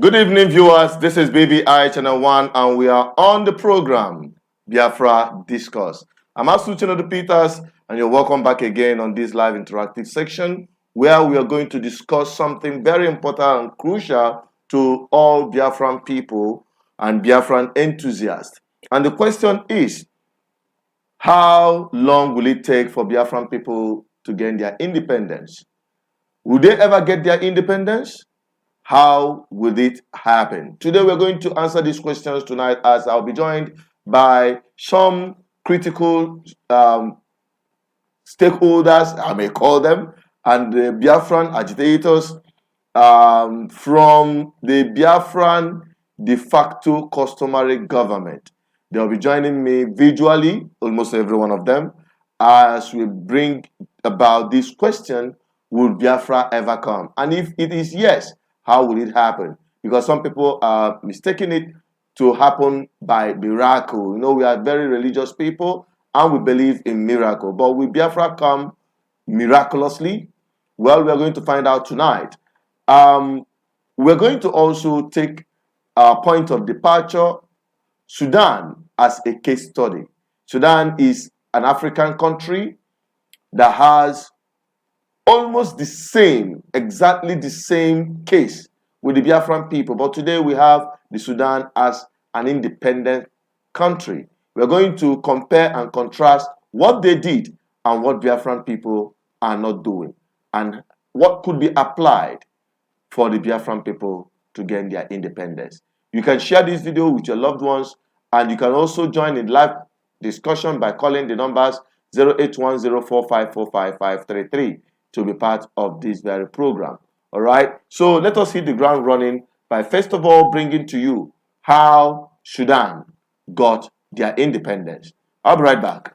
Good evening, viewers. This is BBI Channel 1, and we are on the program, Biafra Discourse. I'm Asuchinodu Peters, and you're welcome back again on this live interactive section, where we are going to discuss something very important and crucial to all Biafran people and Biafran enthusiasts. And the question is, how long will it take for Biafran people to gain their independence? Will they ever get their independence? How will it happen? Today we're going to answer these questions tonight, as I'll be joined by some critical stakeholders, I may call them, and the Biafran agitators from the Biafran de facto customary government. They'll be joining me visually, almost every one of them, as we bring about this question, will Biafra ever come? And if it is yes, how will it happen? Because some people are mistaking it to happen by miracle. You know, we are very religious people and we believe in miracle. But will Biafra come miraculously? Well, we are going to find out tonight. We're going to also take a point of departure, Sudan, as a case study. Sudan is an African country that has almost the same, exactly the same case with the Biafran people. But today we have the Sudan as an independent country. We're going to compare and contrast what they did and what Biafran people are not doing, and what could be applied for the Biafran people to gain their independence. You can share this video with your loved ones, and you can also join in live discussion by calling the numbers 0810454533 to be part of this very program. All right, so let us hit the ground running by first of all bringing to you how Sudan got their independence. I'll be right back.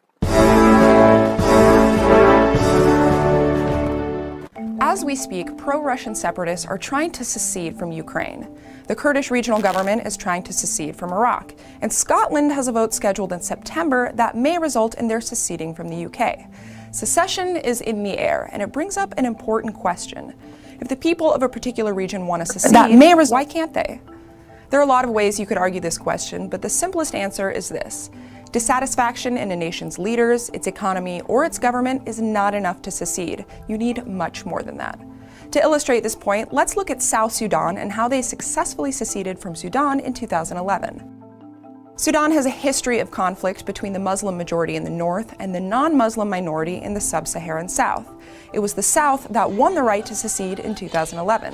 As we speak, pro-Russian separatists are trying to secede from Ukraine. The Kurdish regional government is trying to secede from Iraq, and Scotland has a vote scheduled in September that may result in their seceding from the UK. Secession is in the air, and it brings up an important question. If the people of a particular region want to secede, why can't they? There are a lot of ways you could argue this question, but the simplest answer is this. Dissatisfaction in a nation's leaders, its economy, or its government is not enough to secede. You need much more than that. To illustrate this point, let's look at South Sudan and how they successfully seceded from Sudan in 2011. Sudan has a history of conflict between the Muslim majority in the north and the non-Muslim minority in the sub-Saharan south. It was the South that won the right to secede in 2011.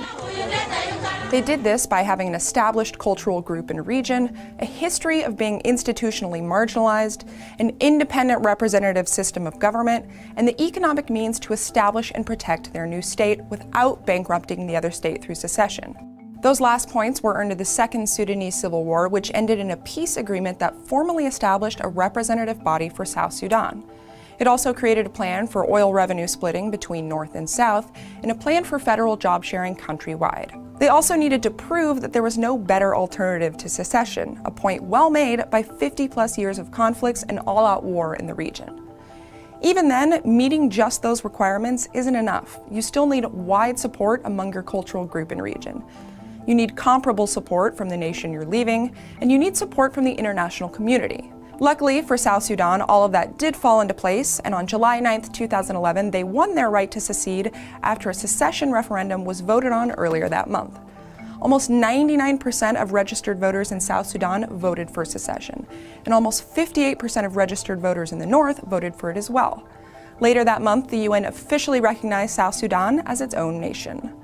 They did this by having an established cultural group and region, a history of being institutionally marginalized, an independent representative system of government, and the economic means to establish and protect their new state without bankrupting the other state through secession. Those last points were earned in the Second Sudanese Civil War, which ended in a peace agreement that formally established a representative body for South Sudan. It also created a plan for oil revenue splitting between North and South, and a plan for federal job sharing countrywide. They also needed to prove that there was no better alternative to secession, a point well made by 50+ years of conflicts and all-out war in the region. Even then, meeting just those requirements isn't enough. You still need wide support among your cultural group and region. You need comparable support from the nation you're leaving, and you need support from the international community. Luckily for South Sudan, all of that did fall into place, and on July 9th, 2011, they won their right to secede after a secession referendum was voted on earlier that month. Almost 99% of registered voters in South Sudan voted for secession, and almost 58% of registered voters in the north voted for it as well. Later that month, the UN officially recognized South Sudan as its own nation.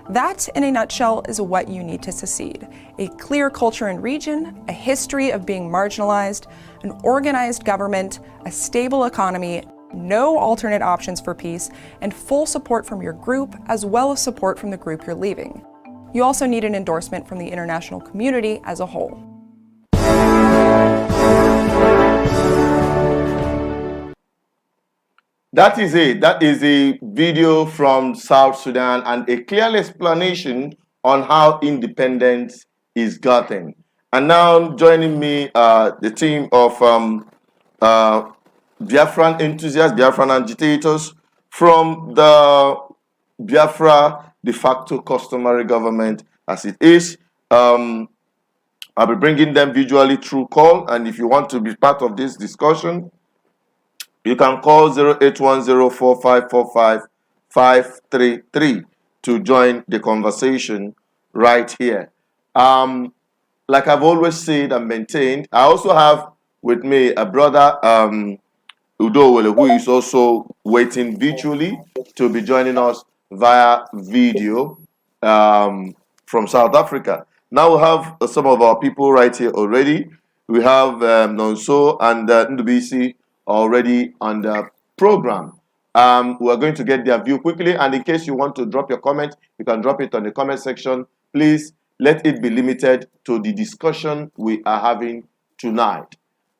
That, in a nutshell, is what you need to secede. A clear culture and region, a history of being marginalized, an organized government, a stable economy, no alternate options for peace, and full support from your group, as well as support from the group you're leaving. You also need an endorsement from the international community as a whole. That is it. That is a video from South Sudan and a clear explanation on how independence is gotten. And now joining me, the team of Biafran enthusiasts, Biafran agitators from the Biafra de facto customary government as it is. I'll be bringing them visually through call, and if you want to be part of this discussion, you can call 08104545 to join the conversation right here. Like I've always said and maintained, I also have with me a brother, Udowele, who is also waiting virtually to be joining us via video from South Africa. Now we have some of our people right here already. We have Nonso and Ndubisi already on the program. We're going to get their view quickly, and in case you want to drop your comment, you can drop it on the comment section. Please let it be limited to the discussion we are having tonight.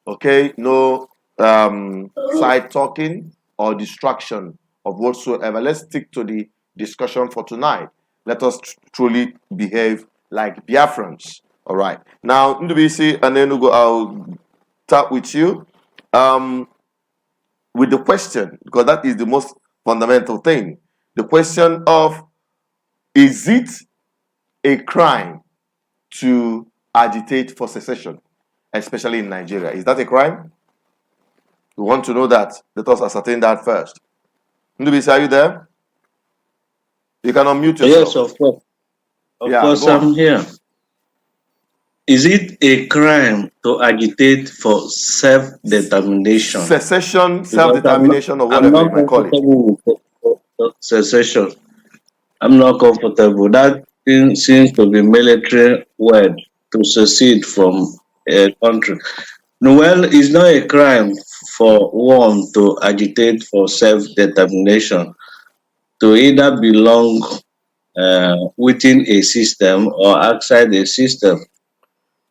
Okay, no side talking or distraction of whatsoever. Let's stick to the discussion for tonight. Let us truly behave like Biafrans. All right. Now, Ndubisi and Enugu, I'll start with you with the question, because that is the most fundamental thing. The question of, is it a crime to agitate for secession, especially in Nigeria? Is that a crime? We want to know that. Let us ascertain that first. Ndubisi, are you there? You can unmute yourself. Yes, of course. Of course, I'm here. Is it a crime to agitate for self-determination? Secession, self-determination, or whatever you might call it. With secession. I'm not comfortable. That thing seems to be military word to secede from a country. Well, it's not a crime for one to agitate for self-determination, to either belong within a system or outside a system.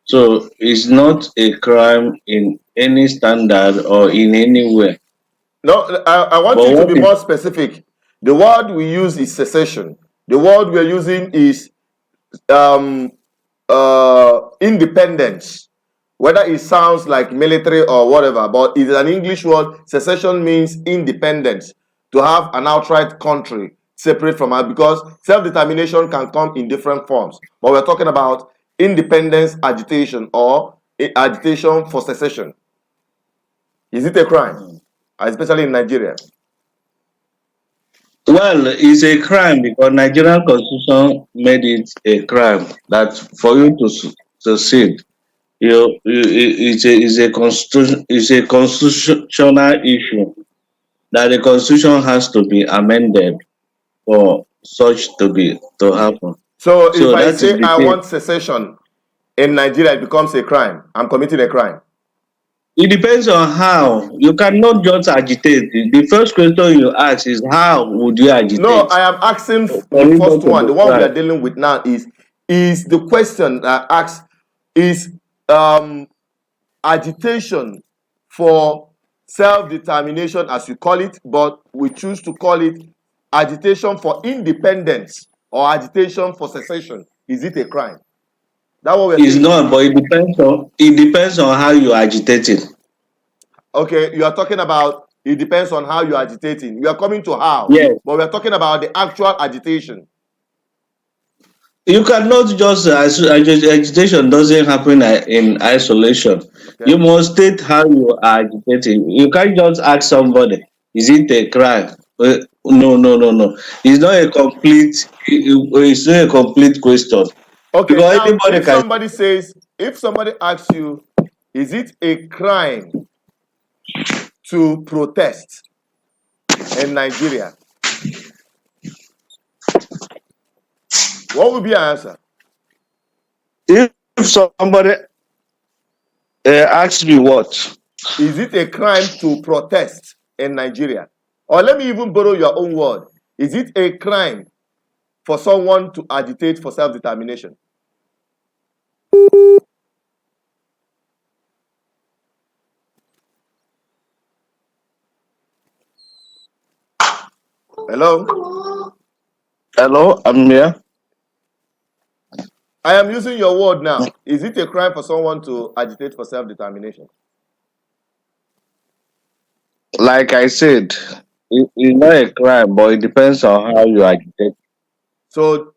So it's not a crime in any standard or in any way. No, I want you to be more specific. The word we use is secession. The word we're using is independence. Whether it sounds like military or whatever, but it's an English word. Secession means independence. To have an outright country separate from us, because self-determination can come in different forms. But we're talking about independence agitation or agitation for secession. Is it a crime, especially in Nigeria? Well, it's a crime because Nigerian constitution made it a crime that for you to succeed, it's a constitutional issue that the constitution has to be amended for such to happen. So if I say I want secession in Nigeria, it becomes a crime. I'm committing a crime. It depends on how. You cannot just agitate. The first question you ask is, how would you agitate? No, I am asking the first one. The one we are dealing with now is the question I ask is agitation for self-determination, as you call it, but we choose to call it agitation for independence or agitation for secession. Is it a crime? That's what we're saying. It's not, but it depends on how you are agitating. Okay, you are talking about it depends on how you are agitating. We are coming to how, yes, but we are talking about the actual agitation. You cannot just agitation doesn't happen in isolation. Okay. You must state how you are agitating. You can't just ask somebody, is it a crime? No. It's not a complete question. Okay, now, if somebody asks you, is it a crime to protest in Nigeria? What would be your answer? If somebody asks me what? Is it a crime to protest in Nigeria? Or let me even borrow your own word. Is it a crime for someone to agitate for self-determination? Hello? Hello, I'm here. I am using your word now. Is it a crime for someone to agitate for self-determination? Like I said, it's not a crime, but it depends on how you agitate. So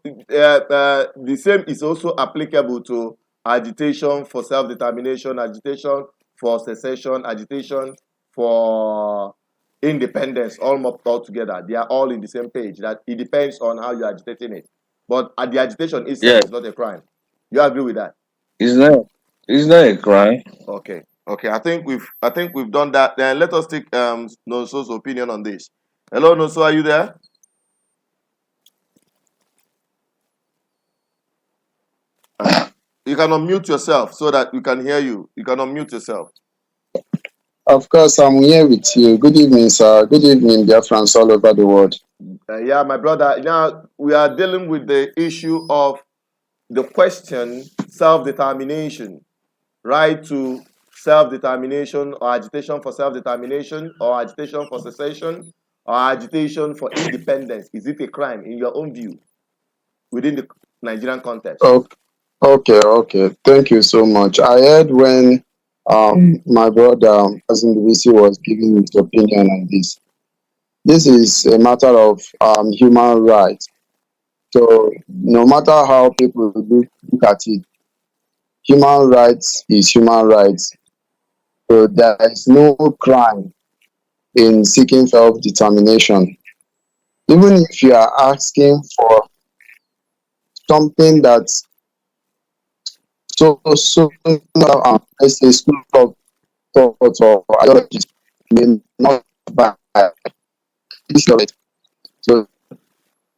the same is also applicable to agitation for self-determination, agitation for secession, agitation for independence, all together. They are all in the same page. That it depends on how you're agitating it. But the agitation itself Yeah, is not a crime. You agree with that? it's not a crime. Okay. Okay. I think we've done that. Then let us take Noso's opinion on this. Hello, Noso, are you there? You can unmute yourself so that we can hear you. You can unmute yourself. Of course, I'm here with you. Good evening, sir. Good evening, dear friends all over the world. Yeah, my brother. Now we are dealing with the issue of the question self-determination, right to self-determination, or agitation for self-determination, or agitation for secession, or agitation for independence. Is it a crime in your own view within the Nigerian context? Okay. Thank you so much. I heard when my brother, Cousin DVC, was giving his opinion on this. This is a matter of human rights. So no matter how people look at it, human rights is human rights. So there is no crime in seeking self-determination. Even if you are asking for something that let's say school of thought or ideologies may not buy this knowledge. So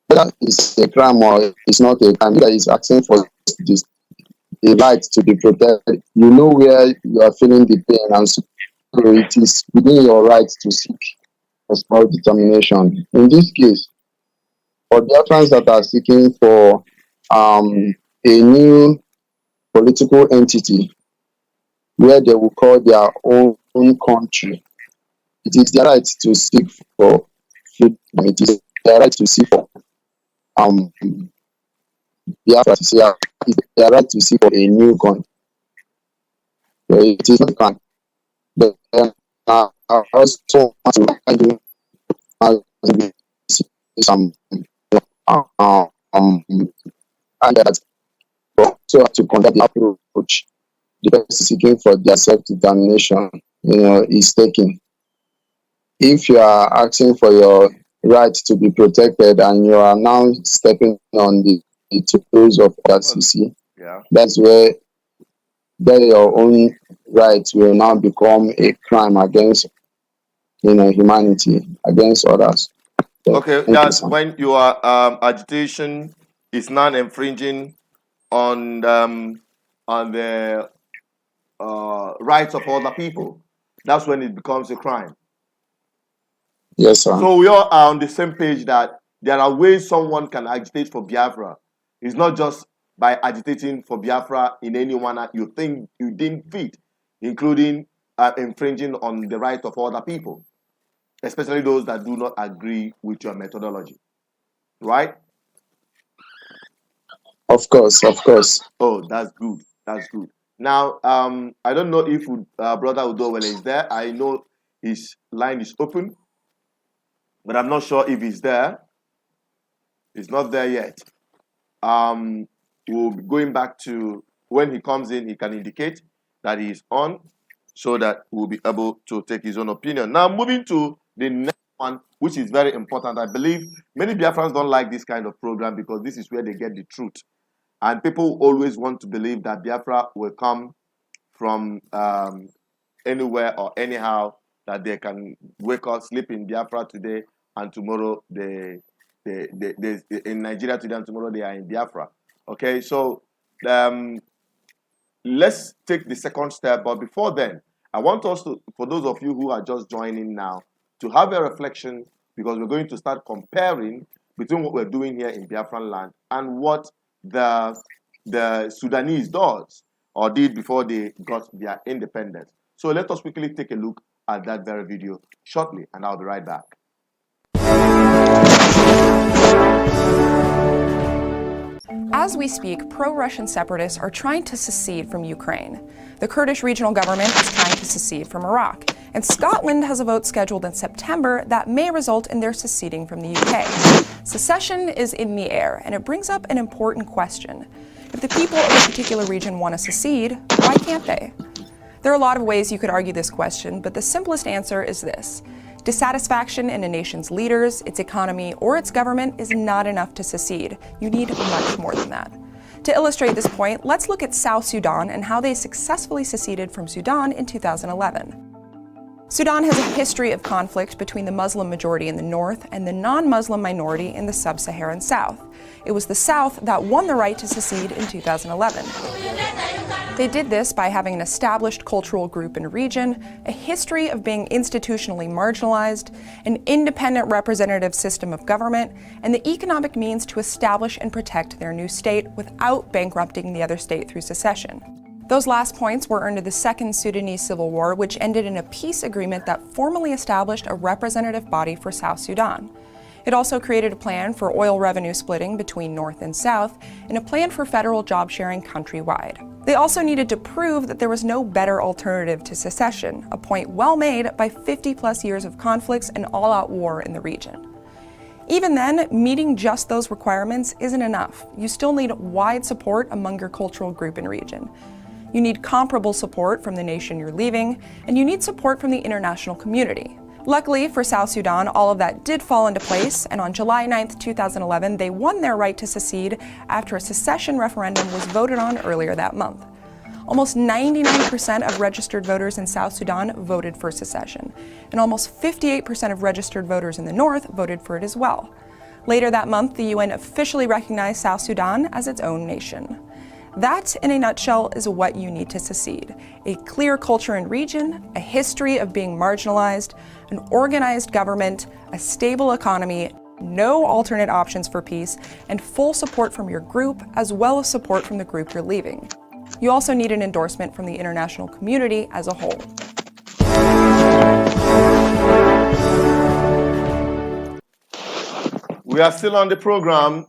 whether it's a crime or it's not a crime, that is asking for this the right to be protected. You know where you are feeling the pain, and so it is within your right to seek for self-determination. In this case, for Biafrans that are seeking for a new political entity where they will call their own country, it is their right to seek for freedom. It is their right to seek for Biafra to say it's their right to seek for a new country. So it is not crime. But I also want to some and that also have to conduct the approach the person seeking for their self-determination, is taking. If you are asking for your right to be protected and you are now stepping on the toes of FCC, that's where your own rights will now become a crime against humanity, against others. So, okay, that's when your agitation is not infringing on the rights of other people. That's when it becomes a crime. Yes, sir. So we all are on the same page that there are ways someone can agitate for Biafra. It's not just by agitating for Biafra in any manner you think you deem fit, including infringing on the right of other people, especially those that do not agree with your methodology. Right? Of course. Oh, that's good. That's good. Now, I don't know if Brother Udowele is there. I know his line is open, but I'm not sure if he's there. He's not there yet. We'll be going back to when he comes in, he can indicate that he is on so that we'll be able to take his own opinion. Now, moving to the next one, which is very important. I believe many Biafrans don't like this kind of program because this is where they get the truth. And people always want to believe that Biafra will come from anywhere or anyhow, that they can wake up, sleep in Biafra today, and tomorrow they in Nigeria today, and tomorrow they are in Biafra. Okay, so let's take the second step. But before then, I want us to, for those of you who are just joining now, to have a reflection, because we're going to start comparing between what we're doing here in Biafran land and what the Sudanese does or did before they got their independence. So let us quickly take a look at that very video shortly, and I'll be right back. As we speak, pro-Russian separatists are trying to secede from Ukraine. The Kurdish regional government is trying to secede from Iraq, and Scotland has a vote scheduled in September that may result in their seceding from the UK. Secession is in the air, and it brings up an important question. If the people of a particular region want to secede, why can't they? There are a lot of ways you could argue this question, but the simplest answer is this. Dissatisfaction in a nation's leaders, its economy, or its government is not enough to secede. You need much more than that. To illustrate this point, let's look at South Sudan and how they successfully seceded from Sudan in 2011. Sudan has a history of conflict between the Muslim majority in the north and the non-Muslim minority in the sub-Saharan south. It was the South that won the right to secede in 2011. They did this by having an established cultural group and region, a history of being institutionally marginalized, an independent representative system of government, and the economic means to establish and protect their new state without bankrupting the other state through secession. Those last points were earned in the Second Sudanese Civil War, which ended in a peace agreement that formally established a representative body for South Sudan. It also created a plan for oil revenue splitting between North and South, and a plan for federal job sharing countrywide. They also needed to prove that there was no better alternative to secession, a point well made by 50-plus years of conflicts and all-out war in the region. Even then, meeting just those requirements isn't enough. You still need wide support among your cultural group and region. You need comparable support from the nation you're leaving, and you need support from the international community. Luckily for South Sudan, all of that did fall into place, and on July 9, 2011, they won their right to secede after a secession referendum was voted on earlier that month. Almost 99% of registered voters in South Sudan voted for secession, and almost 58% of registered voters in the north voted for it as well. Later that month, the UN officially recognized South Sudan as its own nation. That, in a nutshell, is what you need to secede. A clear culture and region, a history of being marginalized, an organized government, a stable economy, no alternate options for peace, and full support from your group, as well as support from the group you're leaving. You also need an endorsement from the international community as a whole. We are still on the program,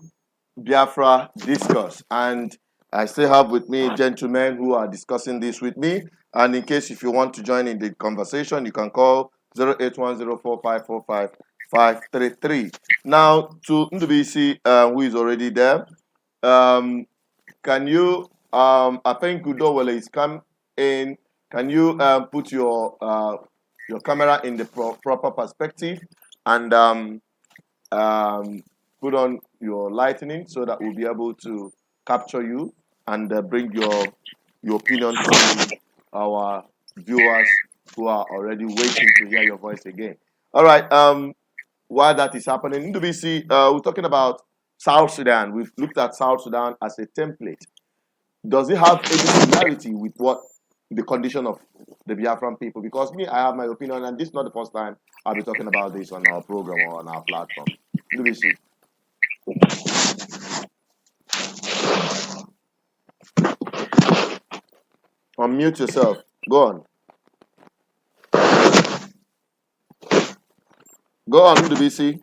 Biafra Discourse, and I still have with me gentlemen who are discussing this with me. And in case if you want to join in the conversation, you can call 08104545533. Now, to Ndubisi, who is already there, can you, I think Gudowale is come in. Can you put your camera in the proper perspective and put on your lightning so that we'll be able to capture you and bring your opinion to our viewers who are already waiting to hear your voice again. All right. While that is happening, in WBC, we're talking about South Sudan. We've looked at South Sudan as a template. Does it have any similarity with what the condition of the Biafran people? Because me, I have my opinion, and this is not the first time I'll be talking about this on our program or on our platform. WBC. Unmute yourself. Go on. Go on, WBC.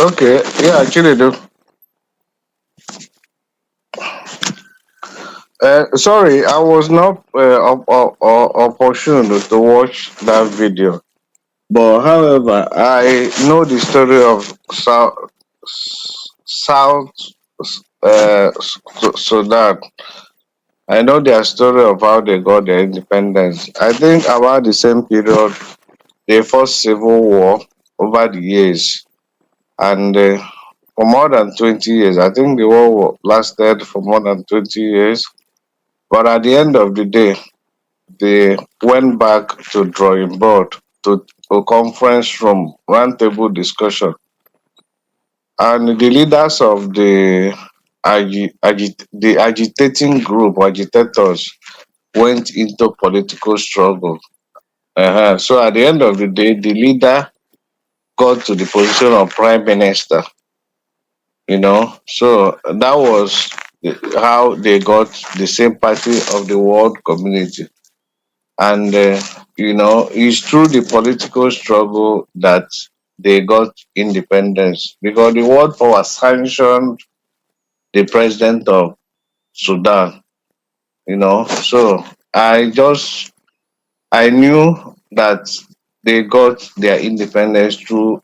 Okay, yeah, actually do. Sorry, I was not opportune to watch that video. But however, I know the story of South Sudan. I know their story of how they got their independence. I think about the same period, they fought civil war over the years. And for more than 20 years, I think the war lasted for more than 20 years. But at the end of the day, they went back to drawing board, to a conference room, roundtable discussion. And the leaders of the agitating group, agitators, went into political struggle. So at the end of the day, the leader got to the position of prime minister. So that was how they got the sympathy of the world community. And it's through the political struggle that they got independence, because the world power sanctioned the president of Sudan, So I knew that they got their independence through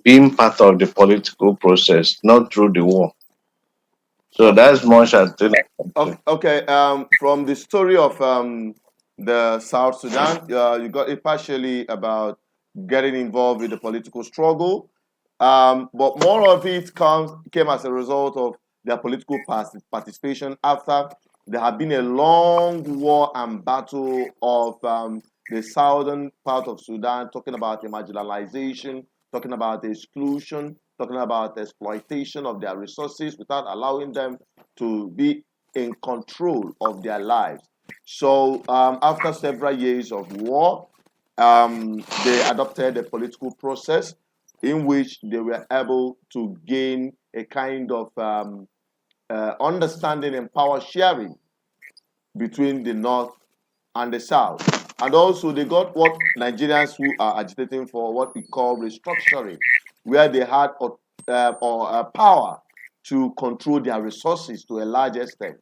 being part of the political process, not through the war. So Okay. that's much I think I can say. Okay. From the story of the South Sudan, you got it partially about getting involved with the political struggle, but more of it came as a result of their political participation after there had been a long war and battle of the southern part of Sudan, talking about the marginalization, talking about the exclusion, talking about the exploitation of their resources without allowing them to be in control of their lives. So after several years of war, they adopted a political process in which they were able to gain a kind of understanding and power sharing between the North and the South. And also they got what Nigerians who are agitating for what we call restructuring, where they had power to control their resources to a large extent.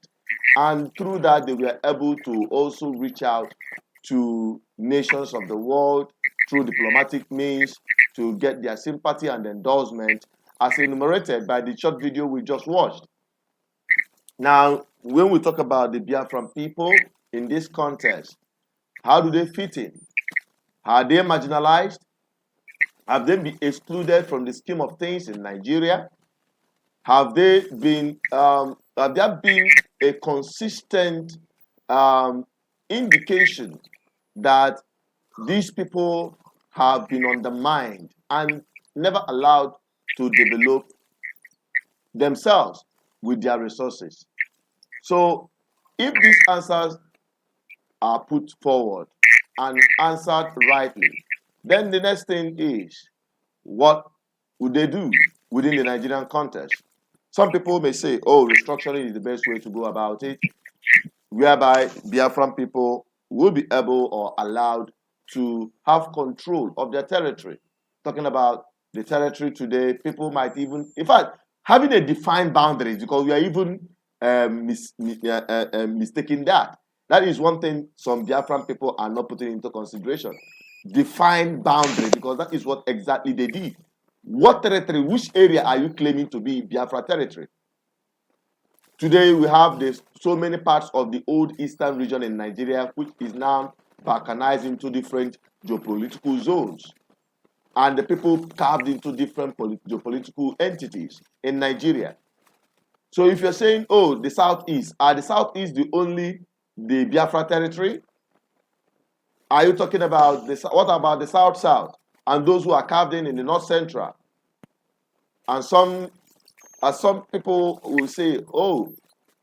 And through that, they were able to also reach out to nations of the world through diplomatic means to get their sympathy and endorsement, as enumerated by the short video we just watched. Now, when we talk about the Biafran people in this context, how do they fit in? Are they marginalized? Have they been excluded from the scheme of things in Nigeria? Have there been a consistent indication that these people have been undermined and never allowed to develop themselves with their resources? So, if these answers are put forward and answered rightly, then the next thing is, what would they do within the Nigerian context? Some people may say, oh, restructuring is the best way to go about it, whereby Biafran people will be able or allowed to have control of their territory. Talking about the territory today, people might even, in fact, having a defined boundaries, because we are even mistaking that. That is one thing some Biafran people are not putting into consideration. Defined boundary, because that is what exactly they did. What territory, which area are you claiming to be Biafra territory? Today we have so many parts of the old eastern region in Nigeria, which is now balkanized into different geopolitical zones. And the people carved into different geopolitical entities in Nigeria. So if you're saying, oh, the Southeast, are the Southeast the Biafra territory? Are you talking about what about the South and those who are carved in the North Central? And some people will say, oh,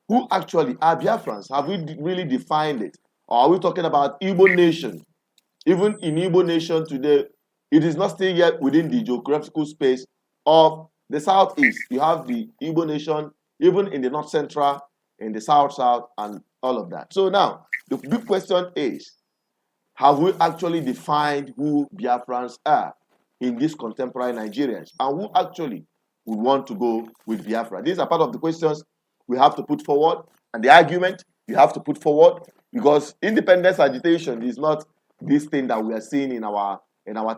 who actually are Biafrans? Have we really defined it? Or are we talking about Igbo nation? Even in Igbo nation today, it is not still yet within the geographical space of the Southeast. You have the Igbo nation, even in the North Central, in the South, and all of that. So now, the big question is, have we actually defined who Biafrans are in these contemporary Nigerians? And who actually would want to go with Biafra? These are part of the questions we have to put forward, and the argument you have to put forward, because independence agitation is not this thing that we are seeing in our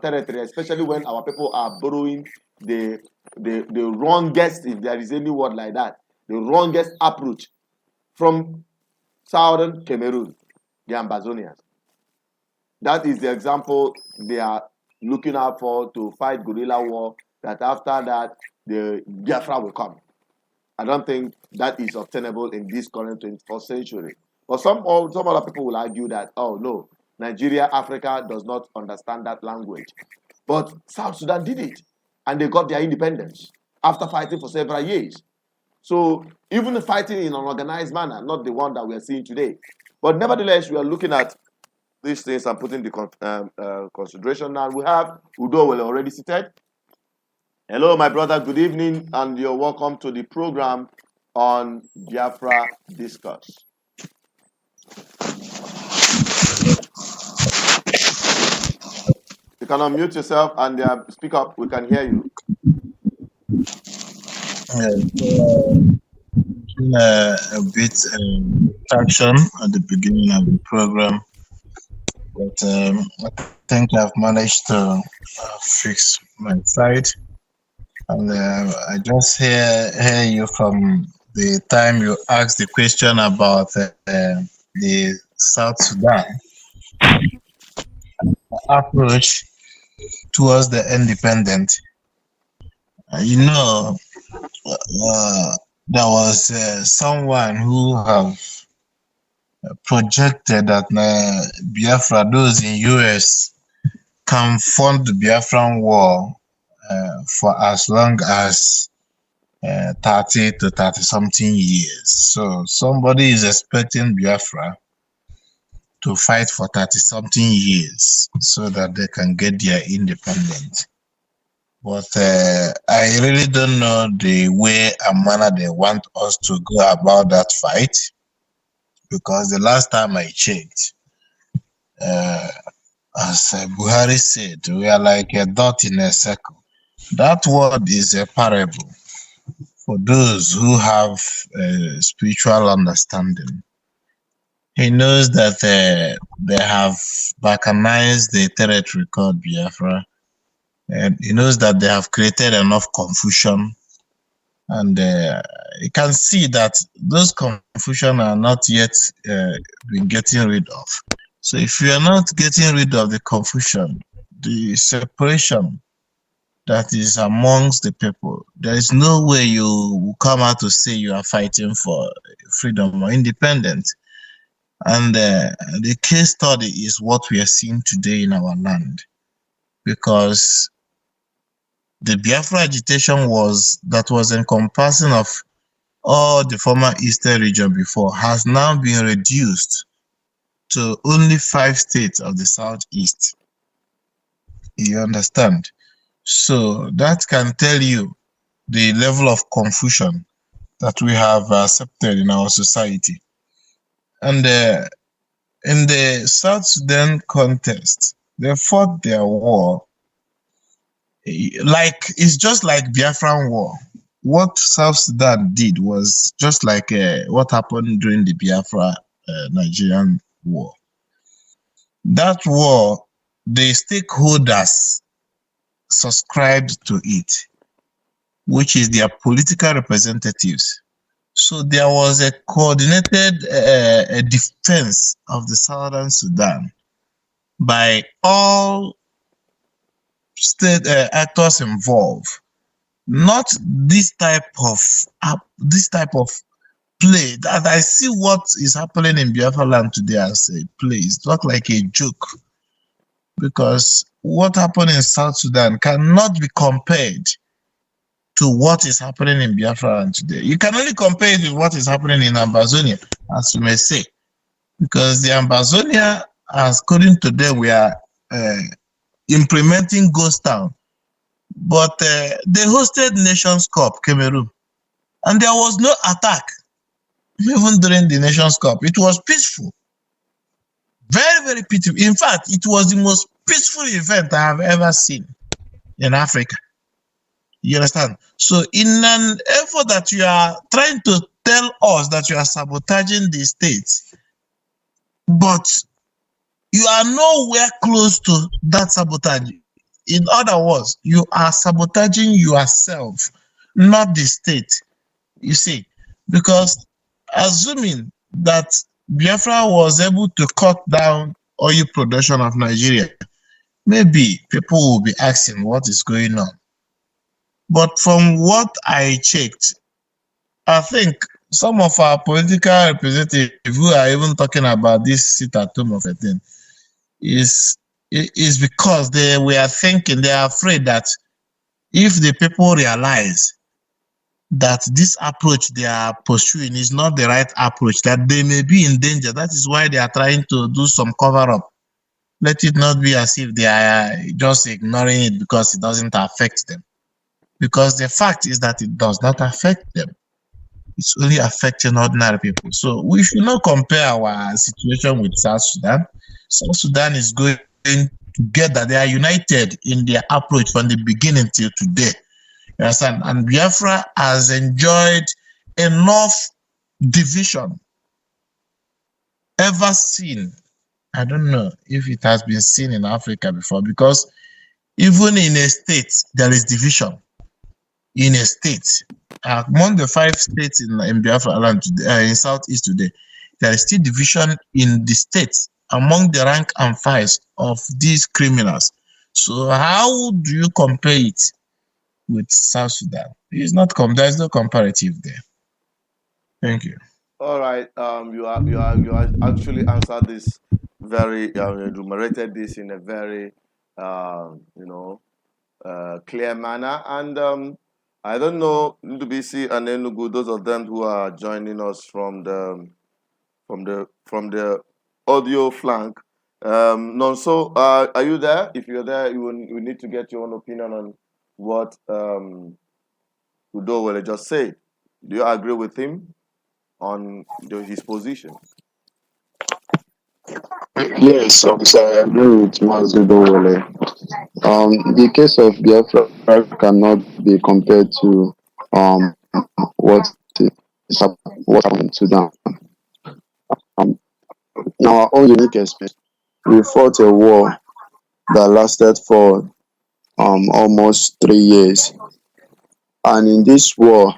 territory, especially when our people are borrowing the wrongest, if there is any word like that, the wrongest approach from southern Cameroon, the Ambazonians. That is the example they are looking out for to fight guerrilla war, that after that, the Biafra will come. I don't think that is obtainable in this current 21st century. But some other people will argue that, oh no, Nigeria, Africa does not understand that language. But South Sudan did it, and they got their independence after fighting for several years. So even fighting in an organized manner, not the one that we are seeing today. But nevertheless, we are looking at these things and putting the consideration. Now we have Udo already seated. Hello, my brother. Good evening, and you're welcome to the program on Biafra Discourse. You can unmute yourself and speak up. We can hear you. A bit traction at the beginning of the program, but I think I've managed to fix my side, and I just hear you from the time you asked the question about the South Sudan approach towards the independent. You know, there was someone who have projected that Biafra, those in US, can fund the Biafran war for as long as 30 to 30 something years. So somebody is expecting Biafra to fight for 30 something years so that they can get their independence. But I really don't know the way and manner they want us to go about that fight, because the last time I checked, as Buhari said, we are like a dot in a circle. That word is a parable for those who have spiritual understanding. He knows that they have balkanized the territory called Biafra, and he knows that they have created enough confusion, and you can see that those confusion are not yet been getting rid of. So if you are not getting rid of the confusion, the separation that is amongst the people, there is no way you will come out to say you are fighting for freedom or independence. And the case study is what we are seeing today in our land, because the Biafra agitation was encompassing of all the former Eastern region before has now been reduced to only 5 states of the Southeast. You understand? So that can tell you the level of confusion that we have accepted in our society. And in the South Sudan contest, they fought their war like it's just like Biafran war. What South Sudan did was just like what happened during the Biafra Nigerian war. That war, the stakeholders subscribed to it, which is their political representatives. So there was a coordinated defense of the Southern Sudan by all state actors involved. Not this type of play that I see what is happening in Biafra land today as a play. It's not like a joke, because what happened in South Sudan cannot be compared to what is happening in Biafra land today. You can only compare it with what is happening in Ambazonia, as you may say, because the Ambazonia, according to them, we are implementing Ghost Town, but they hosted Nations Cup Cameroon, and there was no attack even during the Nations Cup. It was peaceful, very, very peaceful. In fact, it was the most peaceful event I have ever seen in Africa. You understand? So in an effort that you are trying to tell us that you are sabotaging the states, but you are nowhere close to that sabotage. In other words, you are sabotaging yourself, not the state. You see, because assuming that Biafra was able to cut down oil production of Nigeria, maybe people will be asking what is going on. But from what I checked, I think some of our political representatives who are even talking about this sit-at-home of a thing is because they were thinking, they are afraid that if the people realize that this approach they are pursuing is not the right approach, that they may be in danger. That is why they are trying to do some cover-up. Let it not be as if they are just ignoring it because it doesn't affect them. Because the fact is that it does not affect them. It's only affecting ordinary people. So we should not compare our situation with South Sudan. South Sudan is going together. They are united in their approach from the beginning till today. You understand? And Biafra has enjoyed enough division ever seen. I don't know if it has been seen in Africa before, because even in a state, there is division. In a state, among the 5 states in Biafra land, in Southeast today, there is still division in the states among the rank and files of these criminals. So how do you compare it with South Sudan? It's not there's no comparative there. Thank you. All right. You actually answered this very enumerated this in a very clear manner. And I don't know, Ndubisi and Enugu, those of them who are joining us from the audio flank. Nonso, are you there? If you're there, we need to get your own opinion on what Udowele just said. Do you agree with him on his position? Yes, officer, I agree with Mazudowole. The case of Biafra cannot be compared to what happened in Sudan. In our own unique experience, we fought a war that lasted for almost 3 years, and in this war,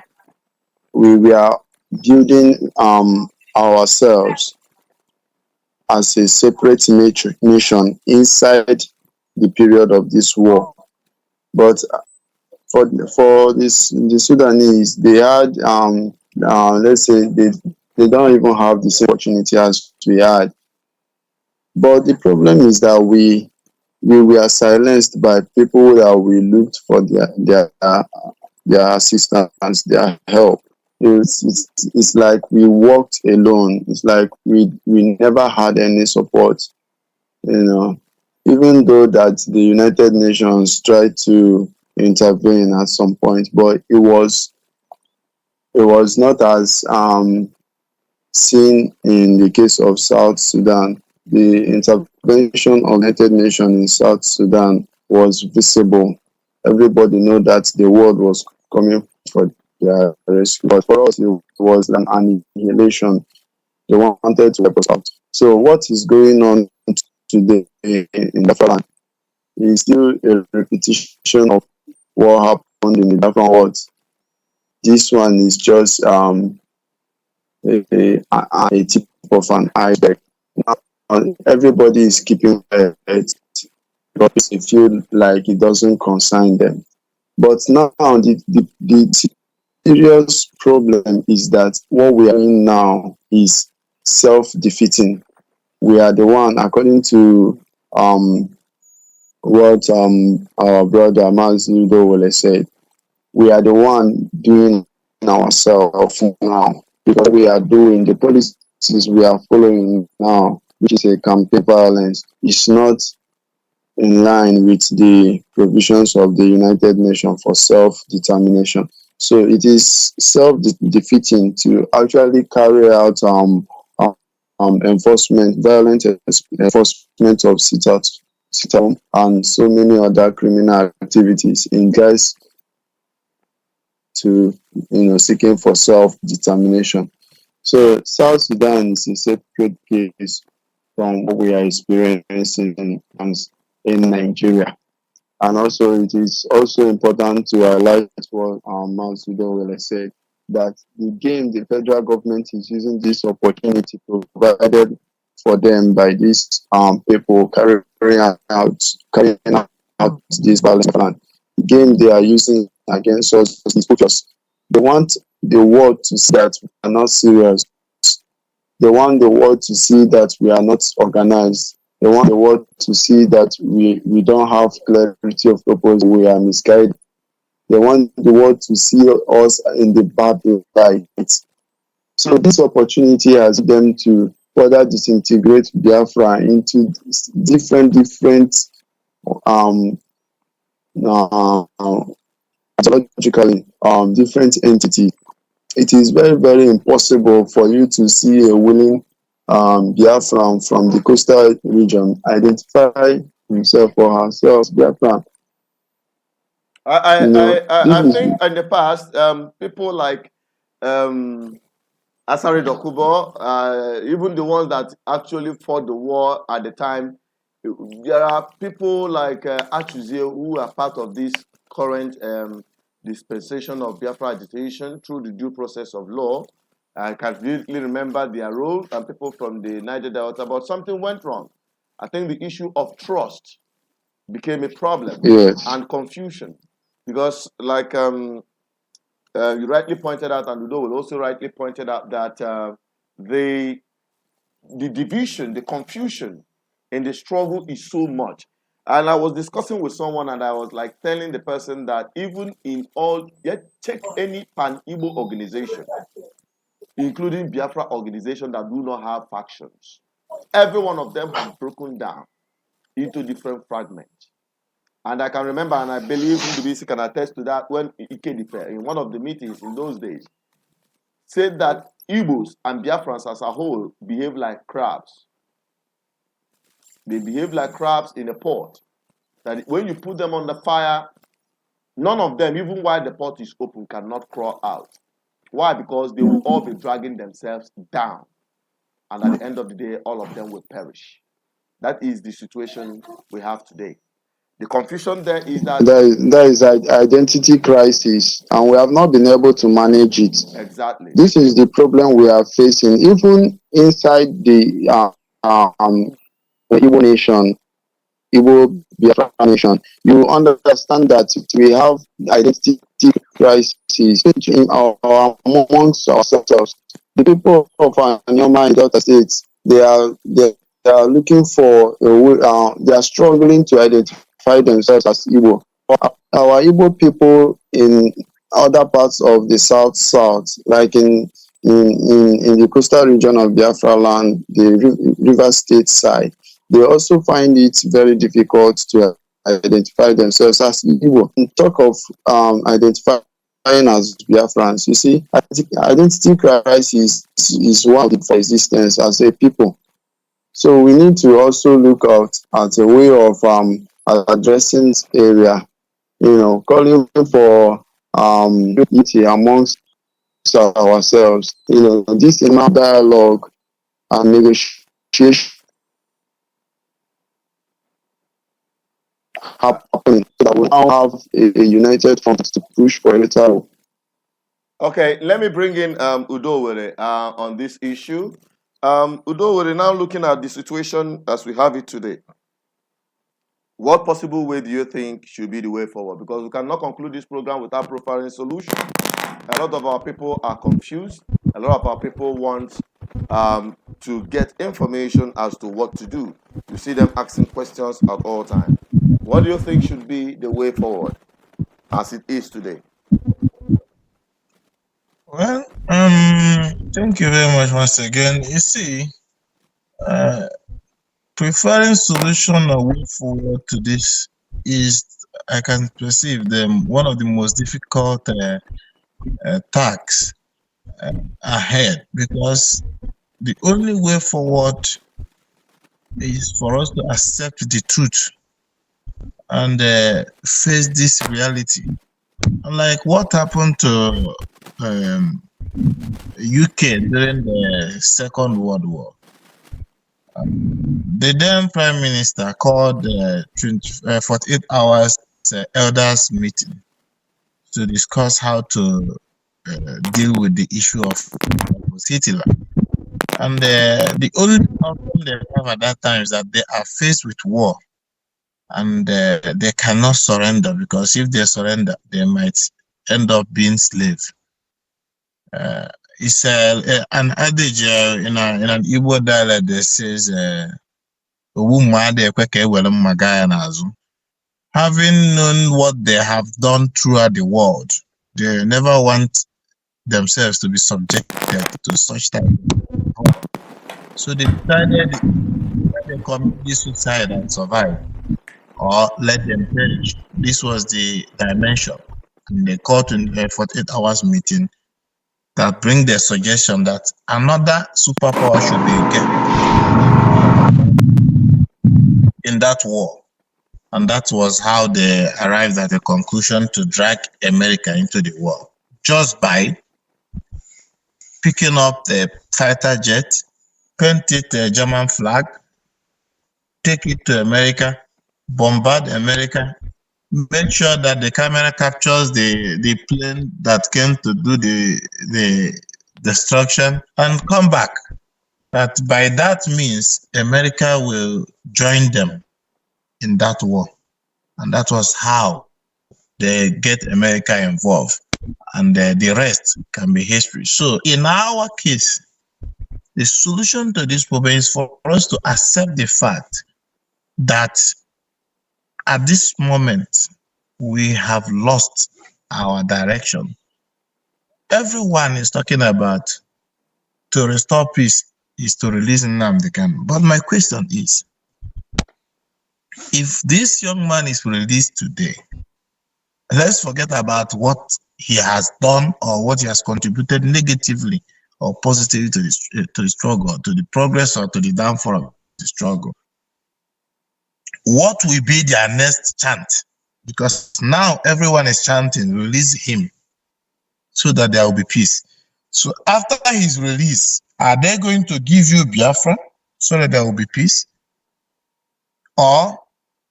we were building ourselves as a separate nation inside the period of this war. But for the Sudanese, they had let's say they don't even have the same opportunity as we had. But the problem is that we were silenced by people that we looked for their assistance, their help. It's like we walked alone. It's like we never had any support, even though that the United Nations tried to intervene at some point, but it was not as seen in the case of South Sudan. The intervention of the United Nations in South Sudan was visible. Everybody knew that the world was coming for their rescue. But for us, it was an annihilation. They wanted to wipe us out. So what is going on today in Biafra land is still a repetition of what happened in the Biafra world. This one is just a tip of an iceberg. Now, everybody is keeping it because they feel like it doesn't concern them. But now the serious problem is that what we are doing now is self-defeating. We are the one, according to what our brother Mazudowole said, we are the one doing ourselves now, because we are doing the policies we are following now, which is a campaign violence, is not in line with the provisions of the United Nations for self-determination. So it is self-defeating to actually carry out violent enforcement of sit-out and so many other criminal activities in guise to seeking for self-determination. So South Sudan is a separate case from what we are experiencing in Nigeria. And also, it is also important to highlight what Mazudowele said, that the federal government is using this opportunity provided for them by these people carrying out this violence plan. The game they are using against us is focus. They want the world to see that we are not serious. They want the world to see that we are not organized. They want the world to see that we don't have clarity of purpose, we are misguided. They want the world to see us in the bad light. So this opportunity has them to further disintegrate Biafra into different psychologically different entities. It is very, very impossible for you to see a willing Biafran from the coastal region identify himself or herself, Biafra. I think in the past, people like Asari Dokubo, even the ones that actually fought the war at the time, there are people like Achuzie who are part of this current dispensation of Biafra agitation through the due process of law. I can vividly remember their role and people from the Niger Delta, but something went wrong. I think the issue of trust became a problem, yes, and confusion, because like you rightly pointed out, and Udo will also rightly pointed out that the division, the confusion in the struggle is so much. And I was discussing with someone, and I was like telling the person that even in all, yet check any pan-Igbo organization, including Biafra organization that do not have factions, every one of them have broken down into different fragments. And I can remember, and I believe Ndubisi can attest to that, when Ikedife, in one of the meetings in those days, said that Igbos and Biafrans as a whole behave like crabs. They behave like crabs in a pot. That when you put them on the fire, none of them, even while the pot is open, cannot crawl out. Why? Because they will all be dragging themselves down. And at the end of the day, all of them will perish. That is the situation we have today. The confusion there is that there is an identity crisis, and we have not been able to manage it. Exactly. This is the problem we are facing, even inside the Igbo nation, Igbo Biafra nation. You understand that we have identity crisis amongst ourselves. The people of Anyoma and Delta states, they are looking for a way. They are struggling to identify themselves as Igbo. Our Igbo people in other parts of the South, like in the coastal region of Biafra land, the River State side, they also find it very difficult to identify themselves as Igbo. In talk of identifying as Biafrans, you see, identity crisis is one of the existence as a people. So we need to also look out at a way of addressing this area, calling for unity amongst ourselves, this inner dialogue and negotiation happening so that we now have a united front to push for a better. Okay, let me bring in Udowere on this issue. Udowere, now looking at the situation as we have it today, what possible way do you think should be the way forward? Because we cannot conclude this program without providing solution. A lot of our people are confused. A lot of our people want to get information as to what to do. You see them asking questions at all times. What do you think should be the way forward as it is today? Well, thank you very much once again. You see, preferring solution or way forward to this is, I can perceive them, one of the most difficult tasks ahead, because the only way forward is for us to accept the truth and face this reality. Like what happened to UK during the Second World War. The then Prime Minister called 48 hours elders meeting to discuss how to deal with the issue of Hitler. And the only problem they have at that time is that they are faced with war, and they cannot surrender, because if they surrender, they might end up being slaves. It's an adage in an Igbo dialect that says, having known what they have done throughout the world, they never want themselves to be subjected to such type of power. So they decided they commit this suicide and survive, or let them perish. This was the dimension. And they called in a 48 hours meeting that bring the suggestion that another superpower should be engaged in that war. And that was how they arrived at a conclusion to drag America into the war, just by picking up the fighter jet, paint it a German flag, take it to America, bombard America, make sure that the camera captures the plane that came to do the destruction, and come back. That by that means, America will join them in that war. And that was how they get America involved. And the rest can be history. So in our case, the solution to this problem is for us to accept the fact that at this moment, we have lost our direction. Everyone is talking about to restore peace is to release Nnamdi Kanu. But my question is, if this young man is released today, let's forget about what he has done or what he has contributed negatively or positively to the struggle, to the progress or to the downfall of the struggle. What will be their next chant? Because now everyone is chanting, release him so that there will be peace. So after his release, are they going to give you Biafra so that there will be peace? Or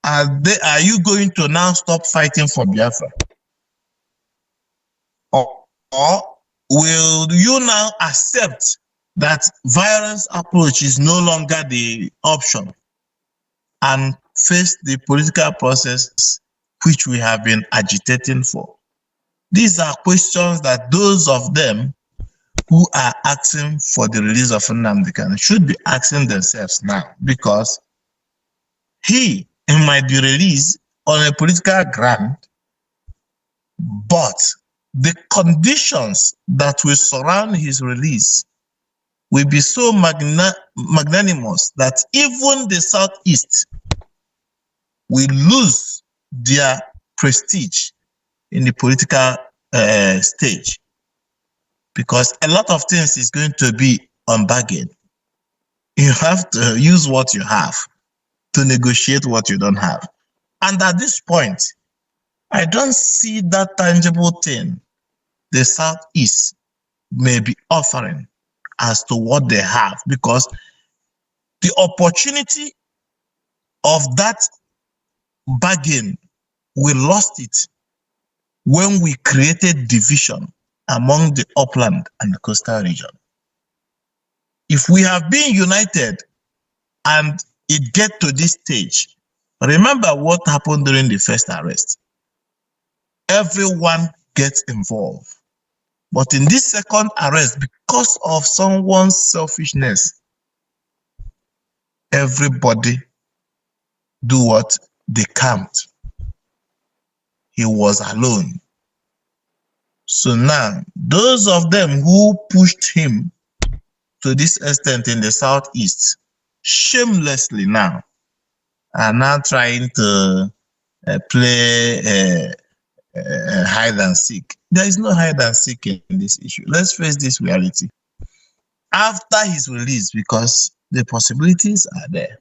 are you going to now stop fighting for Biafra? Or will you now accept that violence approach is no longer the option and face the political process which we have been agitating for? These are questions that those of them who are asking for the release of Nnamdi Kanu should be asking themselves now, because he might be released on a political ground, but the conditions that will surround his release will be so magnanimous that even the Southeast will lose their prestige in the political stage, because a lot of things is going to be on bargain. You have to use what you have to negotiate what you don't have. And at this point, I don't see that tangible thing the Southeast may be offering as to what they have, because the opportunity of that bargain, we lost it when we created division among the upland and the coastal region. If we have been united and it get to this stage, remember what happened during the first arrest. Everyone gets involved. But in this second arrest, because of someone's selfishness, everybody do what? They camped. He was alone. So now, those of them who pushed him to this extent in the Southeast, shamelessly now, are now trying to play hide and seek. There is no hide and seek in this issue. Let's face this reality. After his release, because the possibilities are there,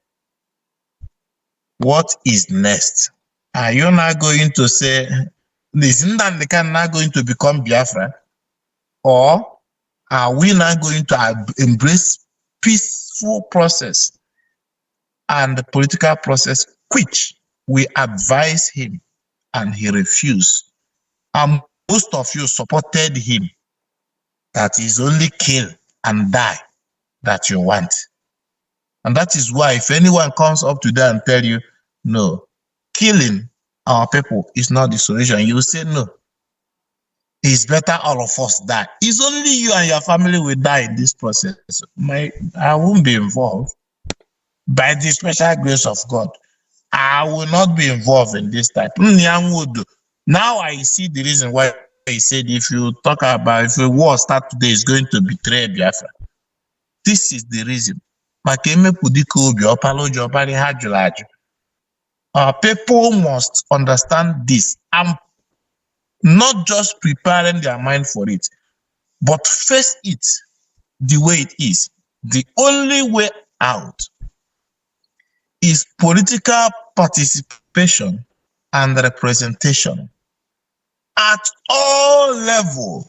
what is next? Are you now going to say, is Nnamdi Kanu now going to become Biafra? Or are we now going to embrace peaceful process and the political process which we advise him and he refused? And most of you supported him. That is only kill and die that you want. And that is why if anyone comes up today and tell you, no, killing our people is not the solution, you will say no. It's better all of us die. It's only you and your family will die in this process. I won't be involved. By the special grace of God, I will not be involved in this type. Now I see the reason why he said if you talk about if a war start today, is going to betray Biafra. This is the reason. Our people must understand this and not just preparing their mind for it, but face it the way it is. The only way out is political participation and representation at all levels.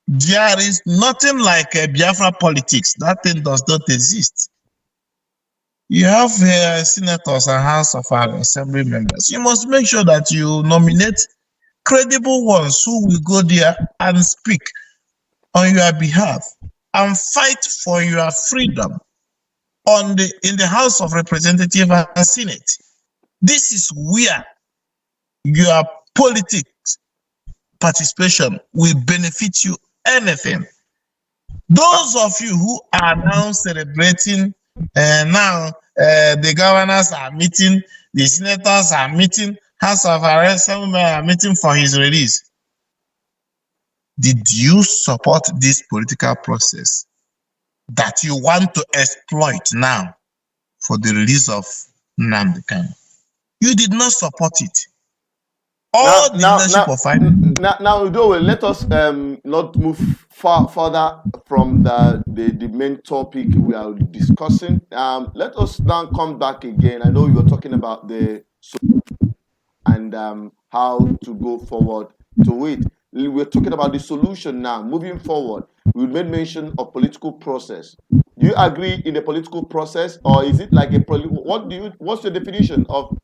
There is nothing like a Biafra politics. That thing does not exist. You have senators and House of Assembly members. You must make sure that you nominate credible ones who will go there and speak on your behalf and fight for your freedom in the House of Representatives and Senate. This is where your politics participation will benefit you anything. Those of you who are now celebrating, the governors are meeting, the senators are meeting, House of Assembly are meeting for his release. Did you support this political process that you want to exploit now for the release of Nnamdi Kanu? You did not support it. All the leadership of now, let us not move further from the main topic we are discussing. Let us now come back again. I know you were talking about the and how to go forward to it. We're talking about the solution now. Moving forward, we made mention of political process. Do you agree in the political process, or is it like what's your definition of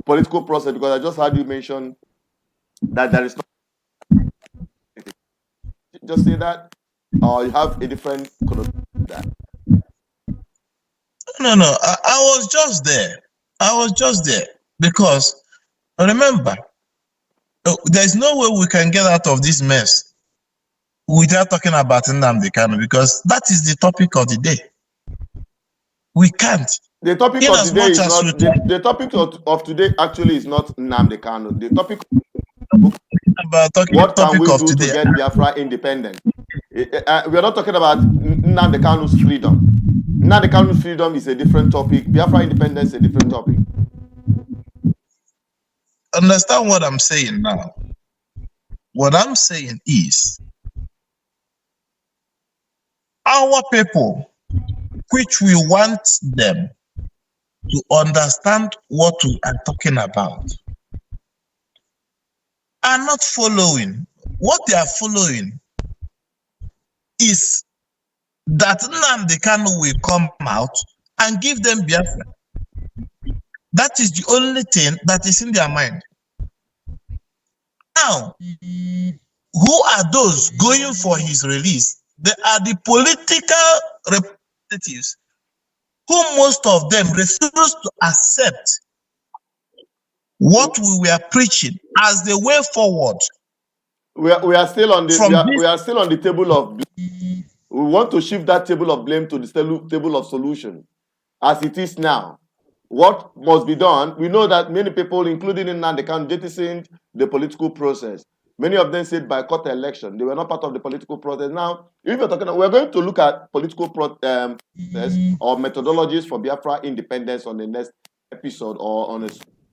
political process? Because I just heard you mention that there is not. Just say that, or you have a different connotation to that. No. I was just there. I was just there because remember, there's no way we can get out of this mess without talking about Nnamdi Kanu, because that is the topic of the day. We can't. The topic of the day is not the topic of today. Actually, is not Nnamdi Kanu. The topic about what can we do to get Biafra independent? We are not talking about Nnamdi Kanu's freedom. Nnamdi Kanu's freedom is a different topic. Biafra independence is a different topic. Understand what I'm saying now. What I'm saying is our people, which we want them to understand what we are talking about, are not following. What they are following is that Nnamdi Kanu will come out and give them Biafra. That is the only thing that is in their mind. Now, who are those going for his release? They are the political representatives who most of them refuse to accept what we were preaching as the way forward. We are still on the we are still on the table of blame. We want to shift that table of blame to the table of solution as it is now. What must be done? We know that many people, including in Nnamdi Kanu, jettisoned the political process. Many of them said boycott the election. They were not part of the political process. Now, if you're talking, we're going to look at political process or methodologies for Biafra independence on the next episode or on a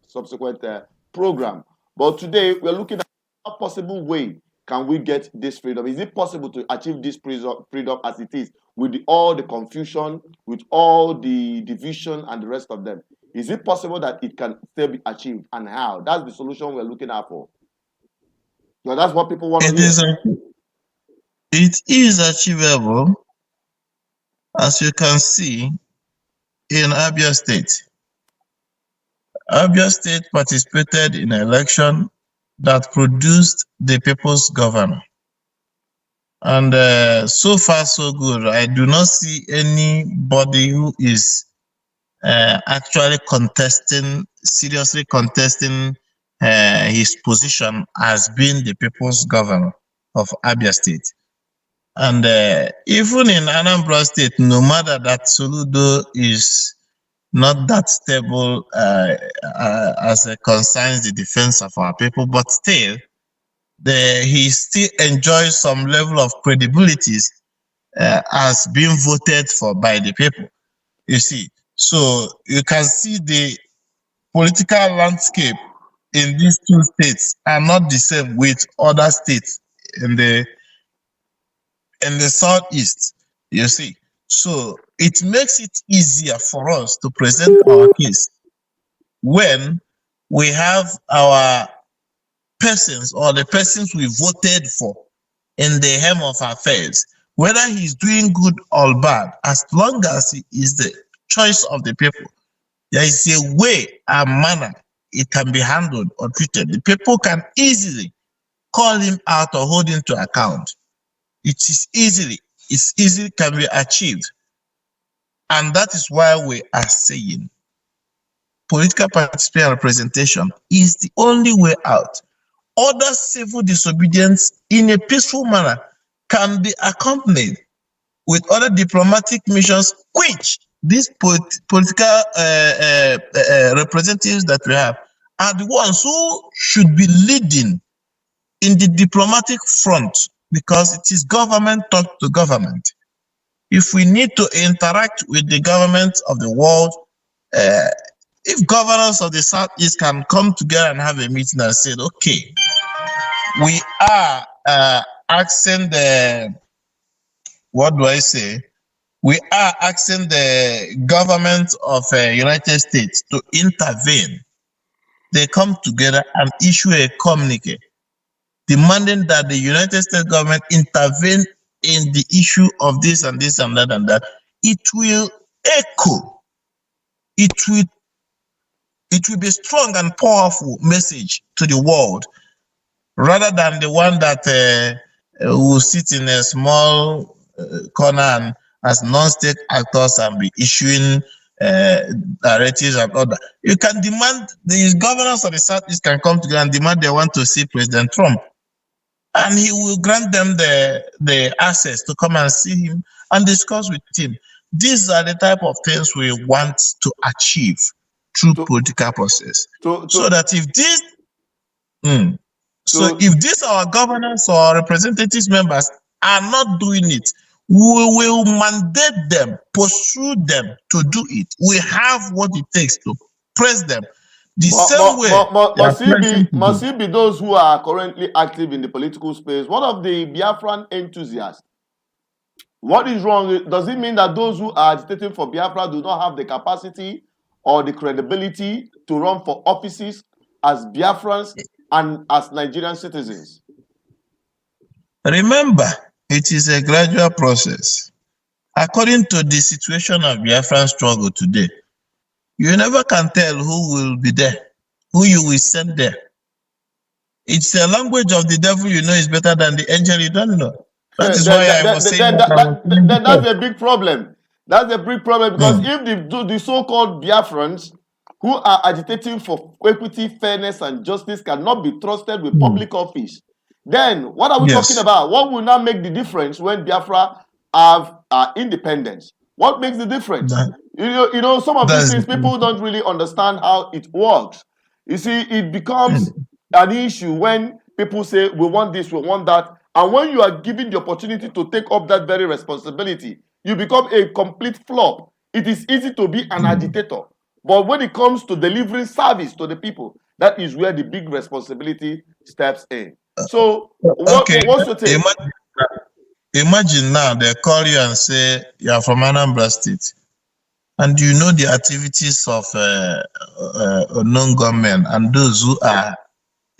subsequent program. But today, we're looking at a possible way can we get this freedom. Is it possible to achieve this freedom as it is with all the confusion, with all the division and the rest of them? Is it possible that it can still be achieved, and how? That's the solution we're looking at for. So that's what people want to hear. It is achievable, as you can see in Abia State. Abia State participated in an election that produced the people's governor. And so far, so good. I do not see anybody who is actually seriously contesting his position as being the people's governor of Abia State. And even in Anambra State, no matter that Soludo is not that stable as it concerns the defense of our people, but still, he still enjoys some level of credibility as being voted for by the people. You see, so you can see the political landscape in these two states are not the same with other states in the southeast. You see, so it makes it easier for us to present our case when we have our persons or the persons we voted for in the helm of affairs, whether he's doing good or bad, as long as he is the choice of the people, there is a way and manner it can be handled or treated. The people can easily call him out or hold him to account. It's easily can be achieved. And that is why we are saying political participation and representation is the only way out. Other civil disobedience in a peaceful manner can be accompanied with other diplomatic missions, which these political representatives that we have are the ones who should be leading in the diplomatic front, because it is government talk to government. If we need to interact with the government of the world, if governors of the Southeast can come together and have a meeting and say, okay, we are asking the, what do I say? We are asking the government of United States to intervene. They come together and issue a communique demanding that the United States government intervene in the issue of this and this and that and that. It will echo. It will be a strong and powerful message to the world, rather than the one that will sit in a small corner and as non-state actors and be issuing directives and all that. You can demand, the governors of the Southeast can come together and demand they want to see President Trump, and he will grant them the access to come and see him and discuss with him. These are the type of things we want to achieve through political process. So that if this, if these our governors or representatives members are not doing it, we will mandate them, pursue them to do it. We have what it takes to press them. The same way. Must it be those who are currently active in the political space? What of the Biafran enthusiasts? What is wrong? Does it mean that those who are agitating for Biafra do not have the capacity or the credibility to run for offices as Biafrans and as Nigerian citizens? Remember, it is a gradual process. According to the situation of Biafran struggle today, you never can tell who will be there, who you will send there. It's the language of the devil you know is better than the angel you don't know. That is why I was saying that's a big problem. That's a big problem, because if the so-called Biafrans who are agitating for equity, fairness, and justice cannot be trusted with public office, then what are we talking about? What will now make the difference when Biafra have independence? What makes the difference? You know, some of these things people don't really understand how it works. You see, it becomes an issue when people say, we want this, we want that. And when you are given the opportunity to take up that very responsibility, you become a complete flop. It is easy to be an agitator. But when it comes to delivering service to the people, that is where the big responsibility steps in. So, what's your take? Imagine now they call you and say, you are from Anambra State, and you know the activities of unknown government and those who are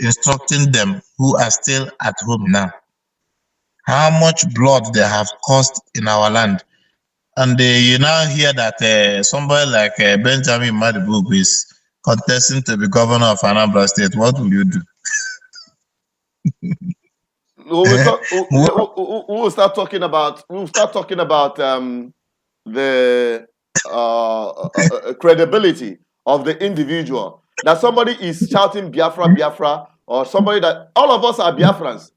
instructing them who are still at home now. How much blood they have caused in our land. And you now hear that somebody like Benjamin Madibu is contesting to be governor of Anambra State. What will you do? We'll start talking about the credibility of the individual. That somebody is shouting Biafra, Biafra, or somebody that all of us are Biafrans.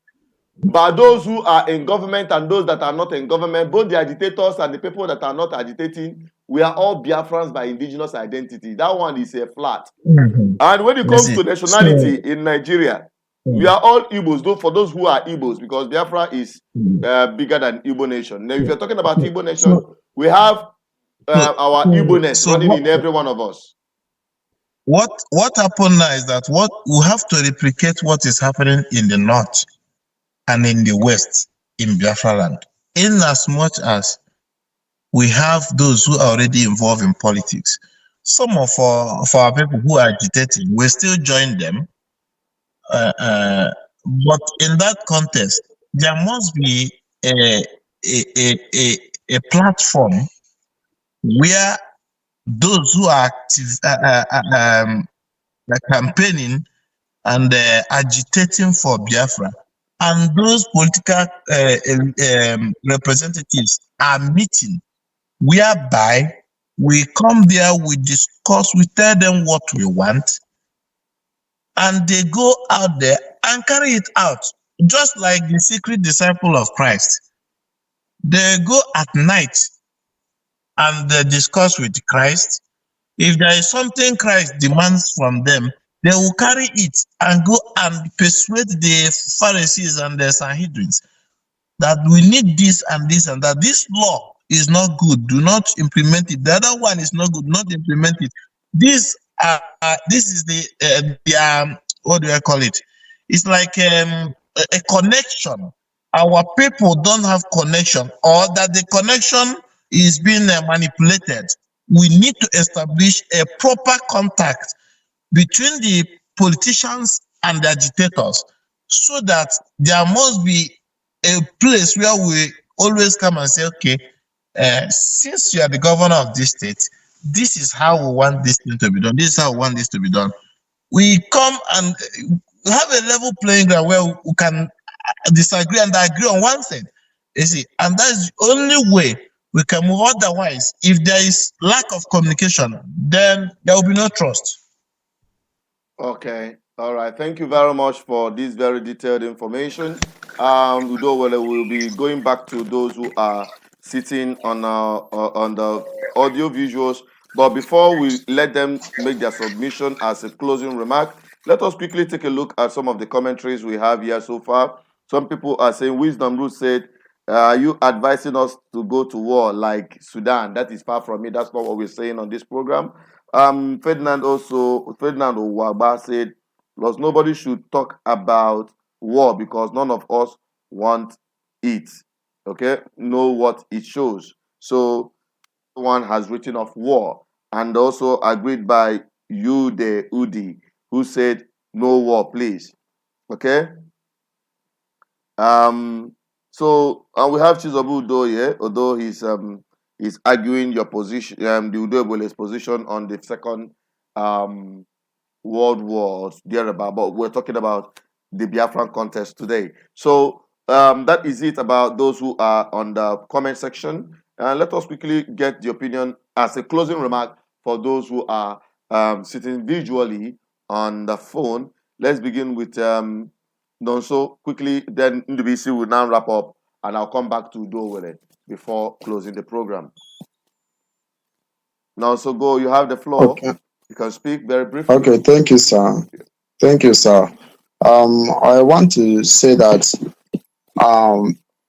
But those who are in government and those that are not in government, both the agitators and the people that are not agitating, we are all Biafrans by indigenous identity. That one is a flat. And when it comes to nationality in Nigeria, we are all Igbos, though, for those who are Igbos, because Biafra is bigger than Igbo nation. Now, if you're talking about Igbo nation, we have our Igbo-ness running in every one of us. What happened now is that what we have to replicate what is happening in the north and in the west in Biafra land, in as much as we have those who are already involved in politics. some of our people who are agitating will still join them. But in that context, there must be a platform where those who are active, campaigning and agitating for Biafra, and those political representatives are meeting, whereby we come there, we discuss, we tell them what we want, and they go out there and carry it out, just like the secret disciple of Christ. They go at night and they discuss with Christ. If there is something Christ demands from them, they will carry it and go and persuade the Pharisees and the Sanhedrins that we need this and this and that. This law is not good, do not implement it. The other one is not good, not implement it. This is the what do I call it? It's like a connection. Our people don't have connection, or that the connection is being manipulated. We need to establish a proper contact between the politicians and the agitators, so that there must be a place where we always come and say, okay, since you are the governor of this state, this is how we want this thing to be done. This is how we want this to be done. We come and have a level playing ground where we can disagree and agree on one thing. You see, and that's the only way we can move. Otherwise, if there is lack of communication, then there will be no trust. Okay. All right. Thank you very much for this very detailed information. Udo will be going back to those who are sitting on the audio visuals. But before we let them make their submission as a closing remark, let us quickly take a look at some of the commentaries we have here so far. Some people are saying, Wisdom Root said, are you advising us to go to war like Sudan? That is far from me. That's not what we're saying on this program. Ferdinand Owaba said, because nobody should talk about war because none of us want it. Okay, know what it shows. So one has written of war, and also agreed by Ude Udi, who said no war, please. Okay. So we have Chizobu Udo here, although he's arguing your position, the Udo's position on the second World War thereabout, but we're talking about the Biafran contest today. So that is it about those who are on the comment section. And let us quickly get the opinion as a closing remark for those who are sitting visually on the phone. Let's begin with Nonso quickly, then NDBC will now wrap up, and I'll come back to Udo before closing the program. Nonso, go, you have the floor. Okay. You can speak very briefly. Okay, thank you, sir. Thank you, sir. I want to say that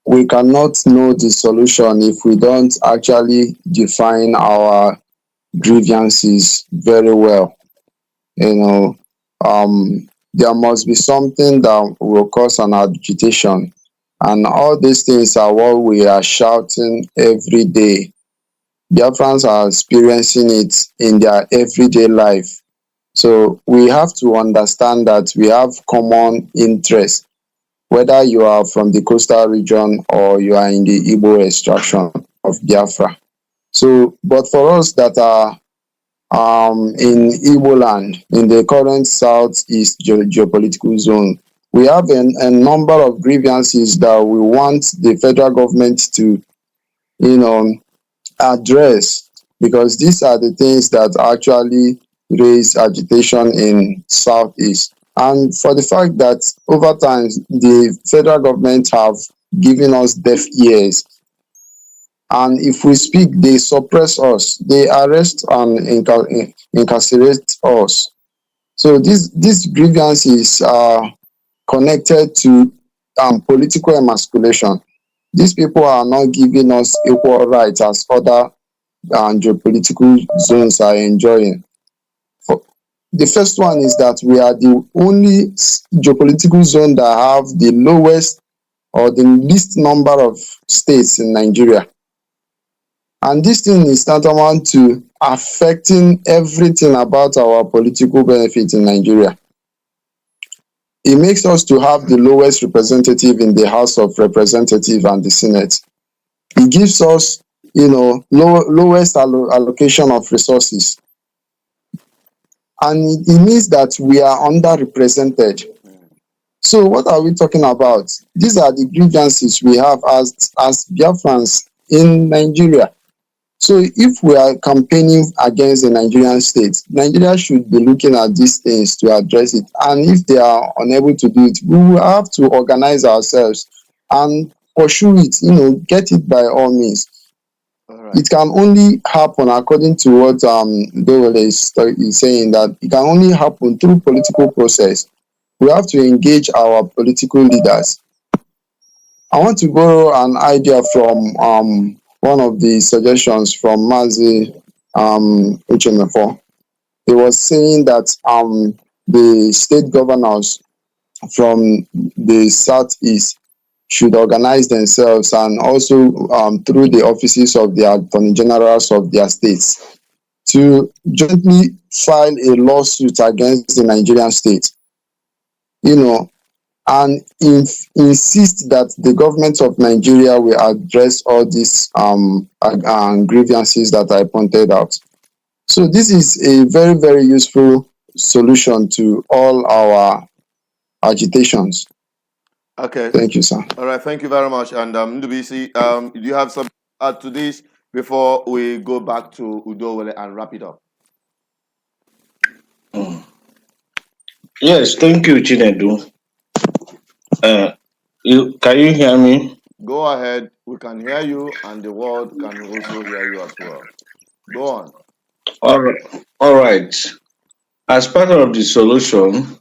we cannot know the solution if we don't actually define our grievances very well. You know, there must be something that will cause an agitation, and all these things are what we are shouting every day. Biafrans are experiencing it in their everyday life. So we have to understand that we have common interests, whether you are from the coastal region or you are in the Igbo extraction of Biafra. So, but for us that are in Igbo land, in the current southeast geopolitical zone, we have a number of grievances that we want the federal government to, address, because these are the things that actually raise agitation in southeast. And for the fact that over time the federal government have given us deaf ears, and if we speak, they suppress us, they arrest and incarcerate us. So these grievances are connected to political emasculation. These people are not giving us equal rights as other geopolitical zones are enjoying. The first one is that we are the only geopolitical zone that have the lowest or the least number of states in Nigeria. And this thing is tantamount to affecting everything about our political benefit in Nigeria. It makes us to have the lowest representative in the House of Representatives and the Senate. It gives us, lowest allocation of resources. And it means that we are underrepresented. So what are we talking about? These are the grievances we have as Biafrans in Nigeria. So if we are campaigning against the Nigerian state, Nigeria should be looking at these things to address it. And if they are unable to do it, we will have to organize ourselves and pursue it, get it by all means. All right. It can only happen, according to what Dowell is saying, that it can only happen through political process. We have to engage our political leaders. I want to borrow an idea from one of the suggestions from Mazi Uchemefo. He was saying that the state governors from the southeast should organize themselves, and also through the offices of the attorney generals of their states, to jointly file a lawsuit against the Nigerian state, and insist that the government of Nigeria will address all these grievances that I pointed out. So this is a very, very useful solution to all our agitations. Okay. Thank you, sir. All right. Thank you very much. And Ndubisi, do you have something to add to this before we go back to Udowele and wrap it up? Yes, thank you, Chinedu. Can you hear me? Go ahead. We can hear you, and the world can also hear you as well. Go on. All right. As part of the solution,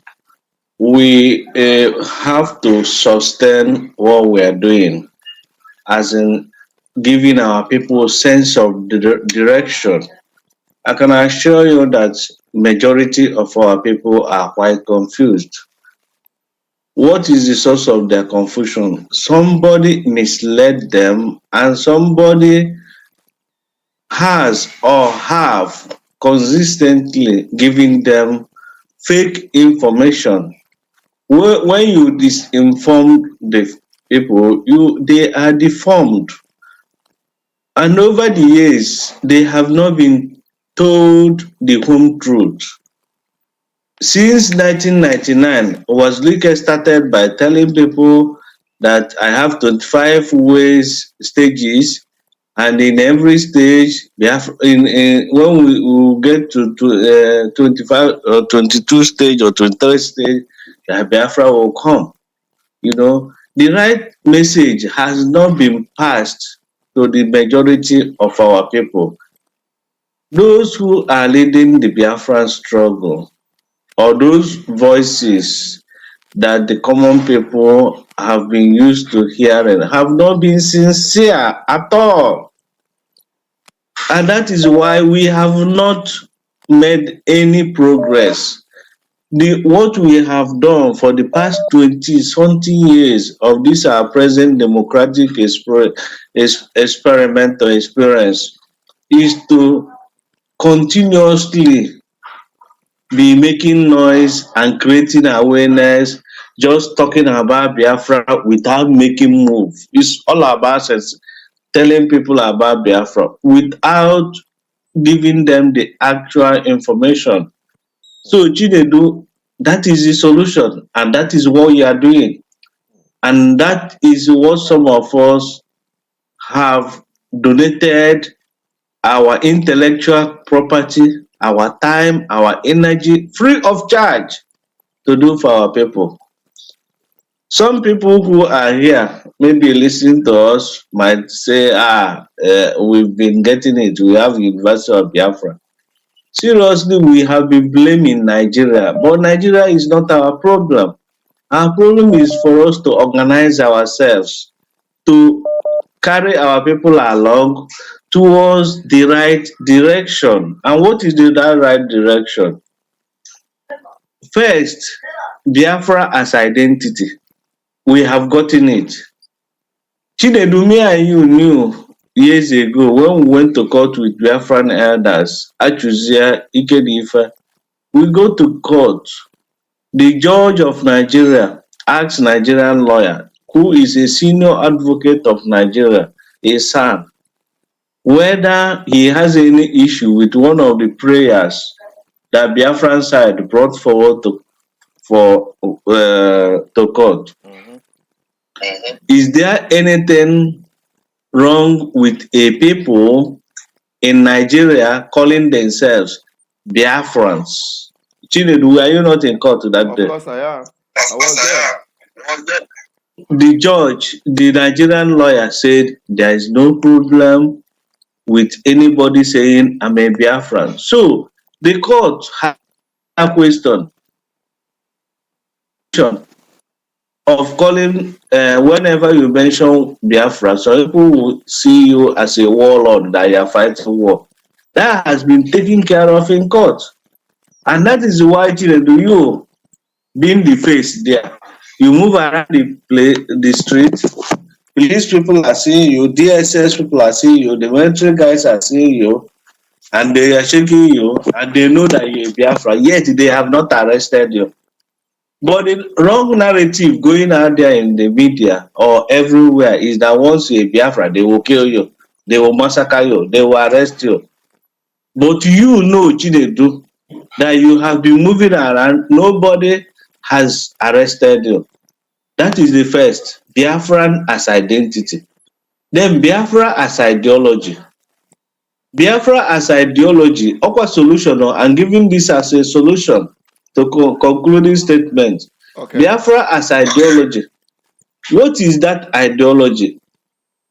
we have to sustain what we are doing, as in giving our people a sense of direction. I can assure you that majority of our people are quite confused. What is the source of their confusion? Somebody misled them, and somebody has or have consistently given them fake information. When you disinform the people, they are deformed. And over the years, they have not been told the home truth. Since 1999, Wazlike started by telling people that I have 25 stages, and in every stage, when we will get to 25 or 22 stage or 23 stage, Biafra will come. The right message has not been passed to the majority of our people. Those who are leading the Biafran struggle, or those voices that the common people have been used to hearing, have not been sincere at all. And that is why we have not made any progress. What we have done for the past 20-something years of this our present democratic experiment or experience is to continuously be making noise and creating awareness, just talking about Biafra without making move. It's all about telling people about Biafra without giving them the actual information. So Chinedu, that is the solution, and that is what you are doing. And that is what some of us have donated our intellectual property, our time, our energy, free of charge to do for our people. Some people who are here, maybe listening to us, might say, we've been getting it. We have University of Biafra. Seriously, we have been blaming Nigeria, but Nigeria is not our problem. Our problem is for us to organize ourselves, to carry our people along towards the right direction. And what is that right direction? First, Biafra as identity. We have gotten it. Chinedu, me and you knew years ago when we went to court with Biafran elders, Achuzia, Ikedifa, we go to court. The judge of Nigeria asked Nigerian lawyer, who is a senior advocate of Nigeria, a son, whether he has any issue with one of the prayers that Biafran side brought forward to court. Is there anything wrong with a people in Nigeria calling themselves Biafrans? Chinedu, are you not in court that Of day? course I am. I was there. The judge, the Nigerian lawyer said there is no problem with anybody saying I'm a Biafran. So the court had a question of calling, whenever you mention Biafra, some people will see you as a warlord that you are fighting war. That has been taken care of in court. And that is why, Chinedu, you being the face there, you move around the street, police people are seeing you, DSS people are seeing you, the military guys are seeing you, and they are shaking you, and they know that you're a Biafra, yet they have not arrested you. But the wrong narrative going out there in the media or everywhere is that once you're a Biafra, they will kill you, they will massacre you, they will arrest you. But you know, Chinedu, that you have been moving around, nobody has arrested you. That is the first. Biafran as identity. Then Biafra as ideology. Biafra as ideology, Okwa solution, I'm giving this as a solution to concluding statement. Okay. Biafra as ideology. What is that ideology?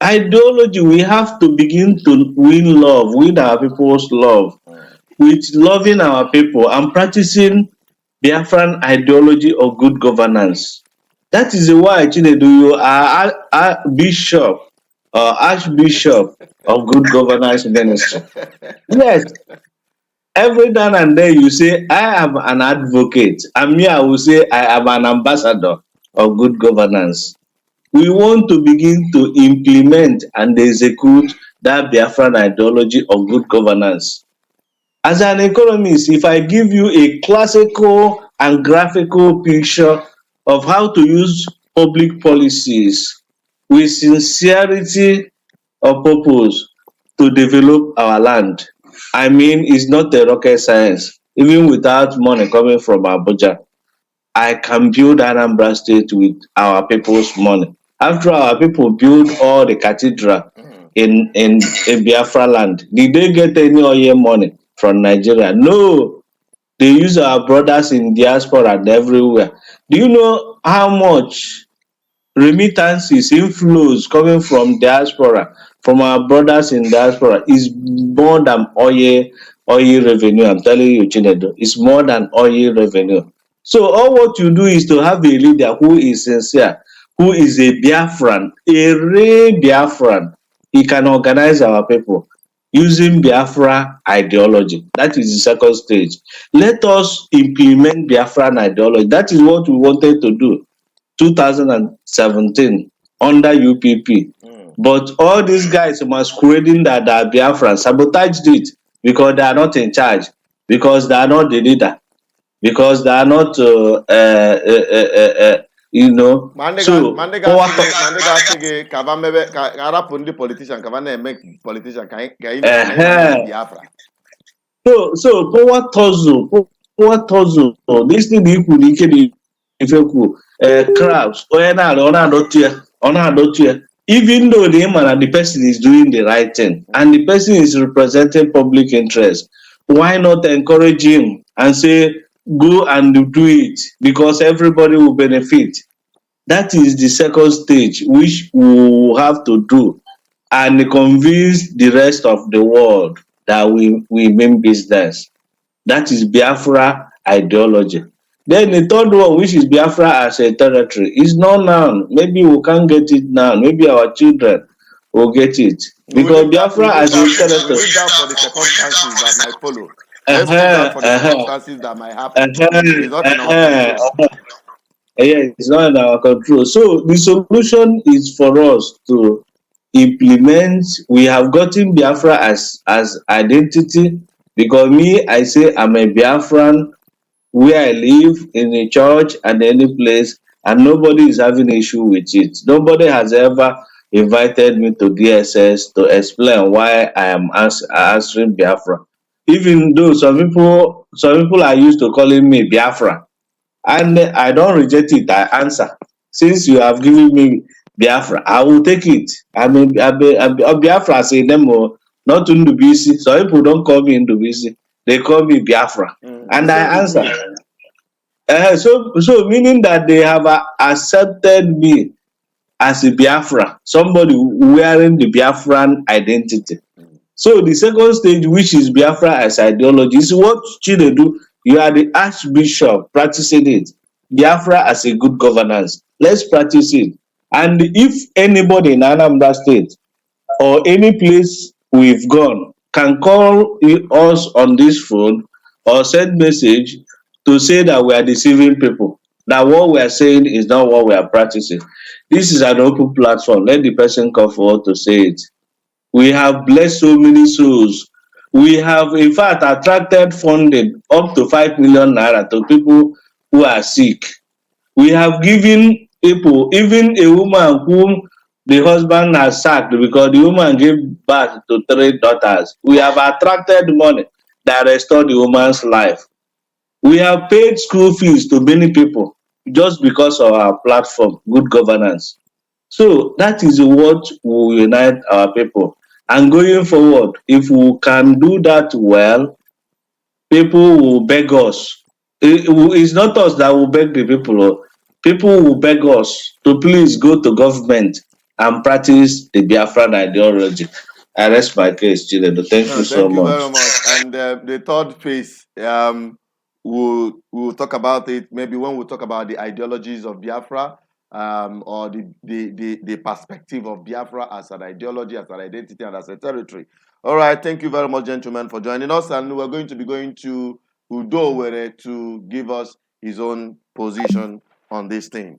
Ideology, we have to begin to win love, win our people's love, with loving our people and practicing Biafran ideology of good governance. That is why, Chinedu, you are a bishop or archbishop of good governance ministry. Yes, every now and then you say, I am an advocate, and me, I will say, I am an ambassador of good governance. We want to begin to implement and execute that Biafran ideology of good governance. As an economist, if I give you a classical and graphical picture of how to use public policies with sincerity of purpose to develop our land, I mean, it's not a rocket science. Even without money coming from Abuja, I can build Anambra State with our people's money. After our people build all the cathedral in Biafra land, did they get any oil money from Nigeria? No. They use our brothers in diaspora and everywhere. Do you know how much remittances, inflows coming from diaspora, from our brothers in diaspora, is more than oil revenue? I'm telling you, Chinedu, it's more than oil revenue. So all what you do is to have a leader who is sincere, who is a Biafran, a real Biafran. He can organize our people using Biafra ideology. That is the second stage. Let us implement Biafran ideology. That is what we wanted to do 2017 under UPP. But all these guys masquerading that they are Biafran sabotaged it because they are not in charge, because they are not the leader, because they are not, you know. So, so power tussle, this thing equal equal crowds, even though the person is doing the right thing and the person is representing public interest, why not encourage him and say, go and do it, because everybody will benefit? That is the second stage which we will have to do and convince the rest of the world that we mean business. That is Biafra ideology. Then the third one, which is Biafra as a territory, is not now. Maybe we can't get it now. Maybe our children will get it. Because Biafra as a territory. For the circumstances that might follow. Let's for the circumstances that might happen. It's not in our control. Yeah, it's not in our control. So the solution is for us to implement. We have gotten Biafra as identity, because me, I say I'm a Biafran where I live, in a church and any place, and nobody is having issue with it. Nobody has ever invited me to DSS to explain why I am answering Biafra. Even though some people are used to calling me Biafra, and I don't reject it, I answer. Since you have given me Biafra, I will take it. I Biafra say them, not Ndubisi. Some people don't call me Ndubisi, they call me Biafra, The and same I with answer. me. So meaning that they have accepted me as a Biafra, somebody wearing the Biafran identity. So the second stage, which is Biafra as ideology, is what Chinedu, you are the Archbishop practicing it. Biafra as a good governance. Let's practice it. And if anybody in Anambra State or any place we've gone can call us on this phone or send message to say that we are deceiving people, that what we are saying is not what we are practicing. This is an open platform. Let the person come forward to say it. We have blessed so many souls. We have, in fact, attracted funding up to 5 million naira to people who are sick. We have given people, even a woman whom the husband has sacked because the woman gave birth to 3 daughters. We have attracted money that restored the woman's life. We have paid school fees to many people just because of our platform, good governance. So that is what will unite our people. And going forward, if we can do that well, people will beg us. It's not us that will beg the people. People will beg us to please go to government and practice the Biafran ideology. I rest my case, Chinedu. Thank you so Thank you much. very much. And the third phase, we'll talk about it maybe when we talk about the ideologies of Biafra, or the perspective of Biafra as an ideology, as an identity, and as a territory. All right. Thank you very much, gentlemen, for joining us. And we're going to be going to Udo Were to give us his own position on this thing.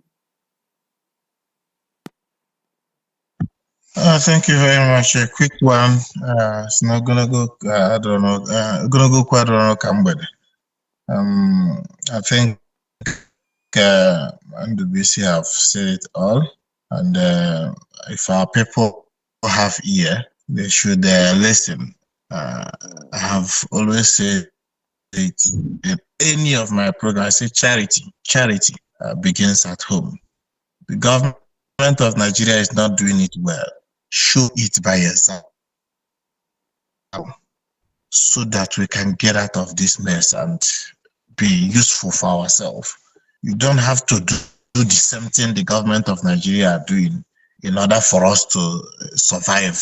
Thank you very much. A quick one. It's not gonna go. I don't know. Gonna go quite Cambodia. I think and the BC have said it all. And if our people have ear, they should listen. I have always said it in any of my programs. I say charity begins at home. The government of Nigeria is not doing it well. Show it by example so that we can get out of this mess and be useful for ourselves. You don't have to do the same thing the government of Nigeria are doing in order for us to survive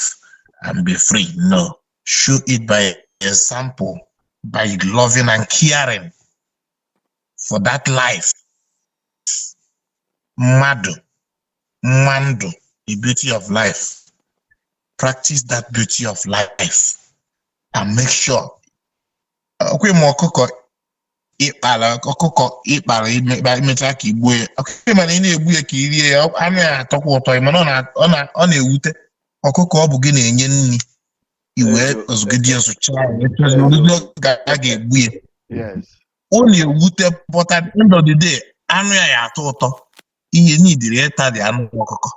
and be free. No. Show it by example, by loving and caring for that life. Mando, the beauty of life. Practice that beauty of life and make sure. Ịkpara imecha ka igbuo ya mana ị na-egbu ya ka irie ya anụ ya atọkwa ụtọ mana ọ na-ewute ọkụkọ ọ bụ gị na-enye nri iwee ozugide ọsụcha a ga-egbu ya ọ na-ewute pụta end of the day anụ ya atọ ụtọ ihe n'idiri ịta dị anụ ọkụkọ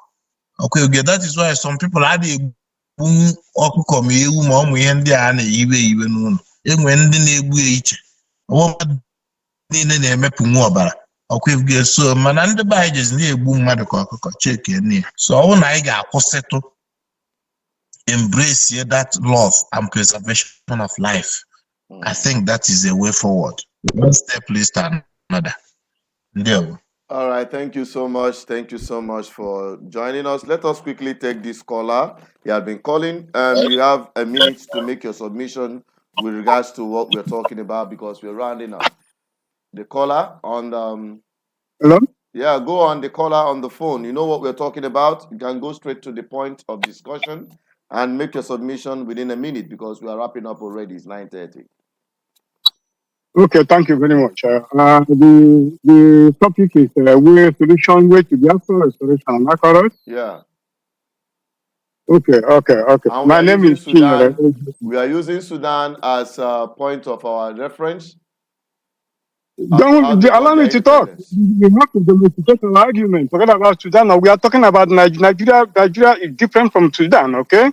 okay, that is why some people adịghị egbu ọkụkọ ma ewu ma ụmụ ihe ndị a na-eyiwe n'ụlọ enwe ndị na-egbu ya iche niile na-emepụ nwa ọbara ọkwa so mana ndị be anyị jezi na-egbu mmadụ ka ọkụkọ cheke nne so ọ na anyị ga-akwụsịtụ embrace that love and preservation of life. I think that is a way forward. One step leads to another. There. All right, thank you so much. Thank you so much for joining us. Let us quickly take this caller. He has been calling. You have a minute to make your submission with regards to what we're talking about because we're rounding up. The caller on the... Hello? Yeah, go on the caller on the phone. You know what we're talking about. You can go straight to the point of discussion and make your submission within a minute because we are wrapping up already. It's 9:30. Okay, thank you very much. The topic is way to Biafra restoration. Am I correct? Yeah. Okay, okay, okay. And My name is Chinyere. we are using Sudan as a point of our reference. Don't allow me to talk. You have to domesticate an argument. Forget about Sudan. Now we are talking about Nigeria. Nigeria is different from Sudan, okay?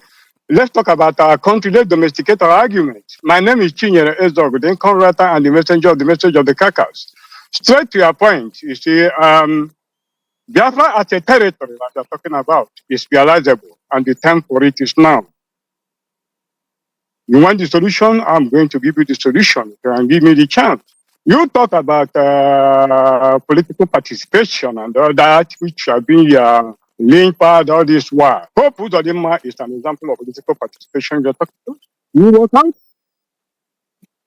Let's talk about our country. Let's domesticate our argument. My name is Chinyere Ezog, the income writer and the messenger of the message of the caucus. Straight to your point, you see, Biafra as a territory that you're talking about is realizable, and the time for it is now. You want the solution? I'm going to give you the solution. And give me the chance. You talk about political participation and all that, which have been linked part all this while. Pope Uzodinma is an example of political participation you're talking about. You work out?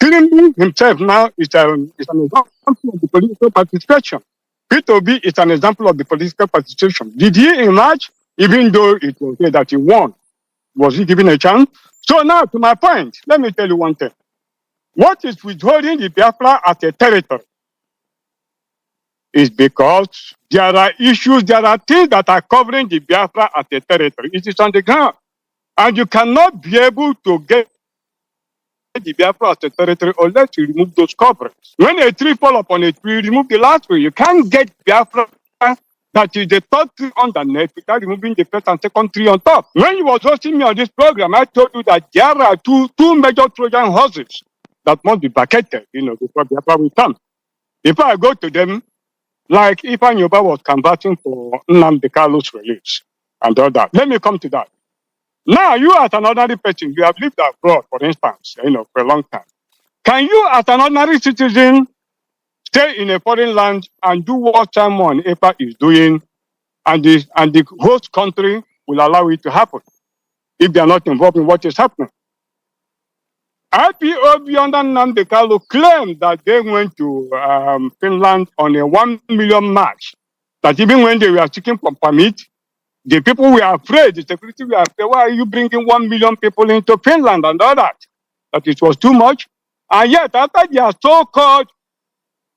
Tinubu himself now is an example of the political participation. P2B is an example of the political participation. Did he emerge, even though it was said that he won? Was he given a chance? So now, to my point, let me tell you one thing. What is withholding the Biafra as a territory is because there are issues, there are things that are covering the Biafra as a territory. It is on the ground. And you cannot be able to get the Biafra as a territory unless you remove those coverings. When a tree falls upon a tree, you remove the last tree. You can't get Biafra that is the third tree underneath without removing the first and second tree on top. When you were hosting me on this program, I told you that there are two major Trojan horses that must be vacated, before Biafra will come. If I go to them, like if Anyoba was canvassing for Nnamdi Kalu's release and all that. Let me come to that. Now, you as an ordinary person, you have lived abroad, for instance, for a long time. Can you, as an ordinary citizen, stay in a foreign land and do what Simon Epa is doing, and the host country will allow it to happen if they are not involved in what is happening? IPOB under Nnamdi Kalu claimed that they went to Finland on a 1 million march. That even when they were seeking for permit, the people were afraid, the security were afraid. Why are you bringing 1 million people into Finland and all that? That it was too much. And yet, after their so-called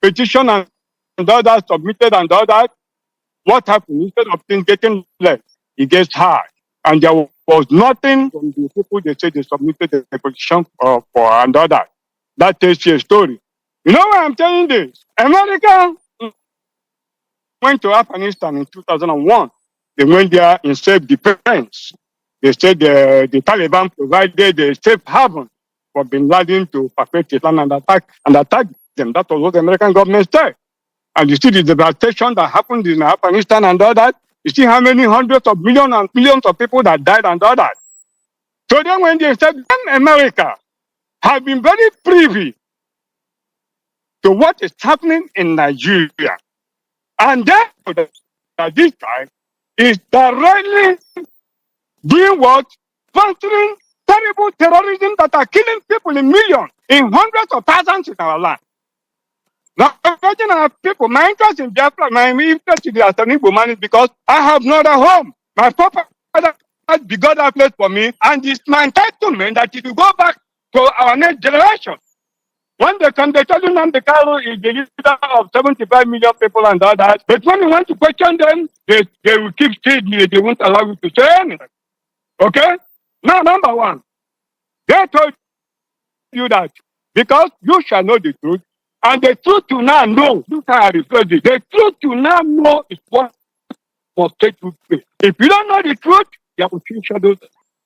petition and all that submitted and all that, what happened? Instead of things getting less, it gets high. And there was nothing from the people they said they submitted the petition for and all that. That tells you a story. You know why I'm telling this? America went to Afghanistan in 2001. They went there in self-defense. They said the Taliban provided a safe haven for Bin Laden to perfect Islam and attack them. That was what the American government said. And you see the devastation that happened in Afghanistan and all that. You see how many hundreds of millions and millions of people that died and all that. So then when they said, then America have been very privy to what is happening in Nigeria. And then at this time is directly doing what? Sponsoring terrible terrorism that are killing people in millions, in hundreds of thousands in our land. Now, imagine our people, my interest in Biafra, my interest in the Asanibo man is because I have no other home. My father has begun that place for me, and it's my entitlement that it will go back to our next generation. When they come, they tell you Nnamdi Kalu is the leader of 75 million people and all that. But when you want to question them, they will keep still, they won't allow you to say anything. Okay? Now, number one, they told you that because you shall know the truth, and the truth you now know, you can reflect it. The truth you now know is what must take you free. If you don't know the truth, you have to see shadows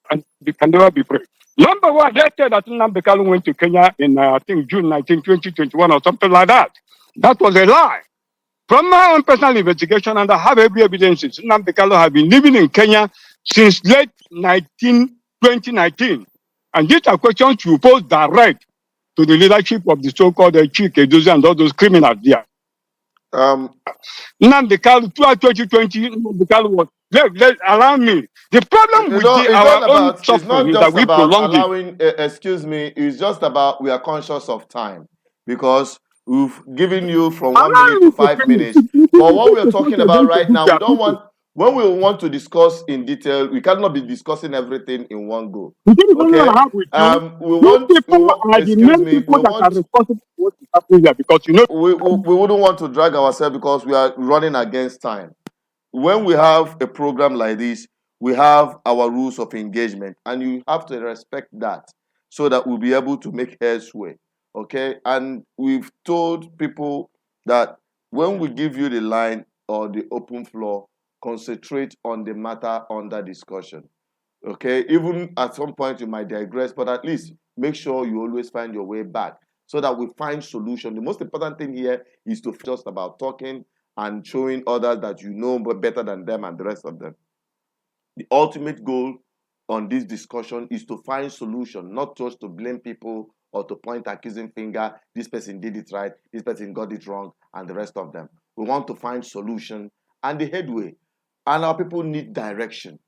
and you can never be free. Number one, they said that Nnamdi Kalu went to Kenya in, I think, June 19, 2021 or something like that. That was a lie. From my own personal investigation, and I have every evidences, Nnamdi Kalu has been living in Kenya since late 2019. And these are questions you pose direct to the leadership of the so-called Chike Edozie and all those criminals there. Nnamdi Kalu, throughout 2020, Nnamdi Kalu was, allow me. The problem with our own suffering is that we prolong it. Excuse me, it's just about we are conscious of time because we've given you from 1 minute to 5 minutes. But what we're talking about right now, we don't want. When we want to discuss in detail, we cannot be discussing everything in one go. Okay? We want. Excuse me. We wouldn't want to drag ourselves because we are running against time. When we have a program like this, we have our rules of engagement, and you have to respect that so that we'll be able to make headway. Okay, and we've told people that when we give you the line or the open floor, concentrate on the matter under discussion. Okay, even at some point you might digress, but at least make sure you always find your way back so that we find solution. The most important thing here is to just about talking and showing others that you know better than them and the rest of them. The ultimate goal on this discussion is to find solution, not just to blame people or to point accusing finger, this person did it right, this person got it wrong, and the rest of them. We want to find solution and the headway. And our people need direction.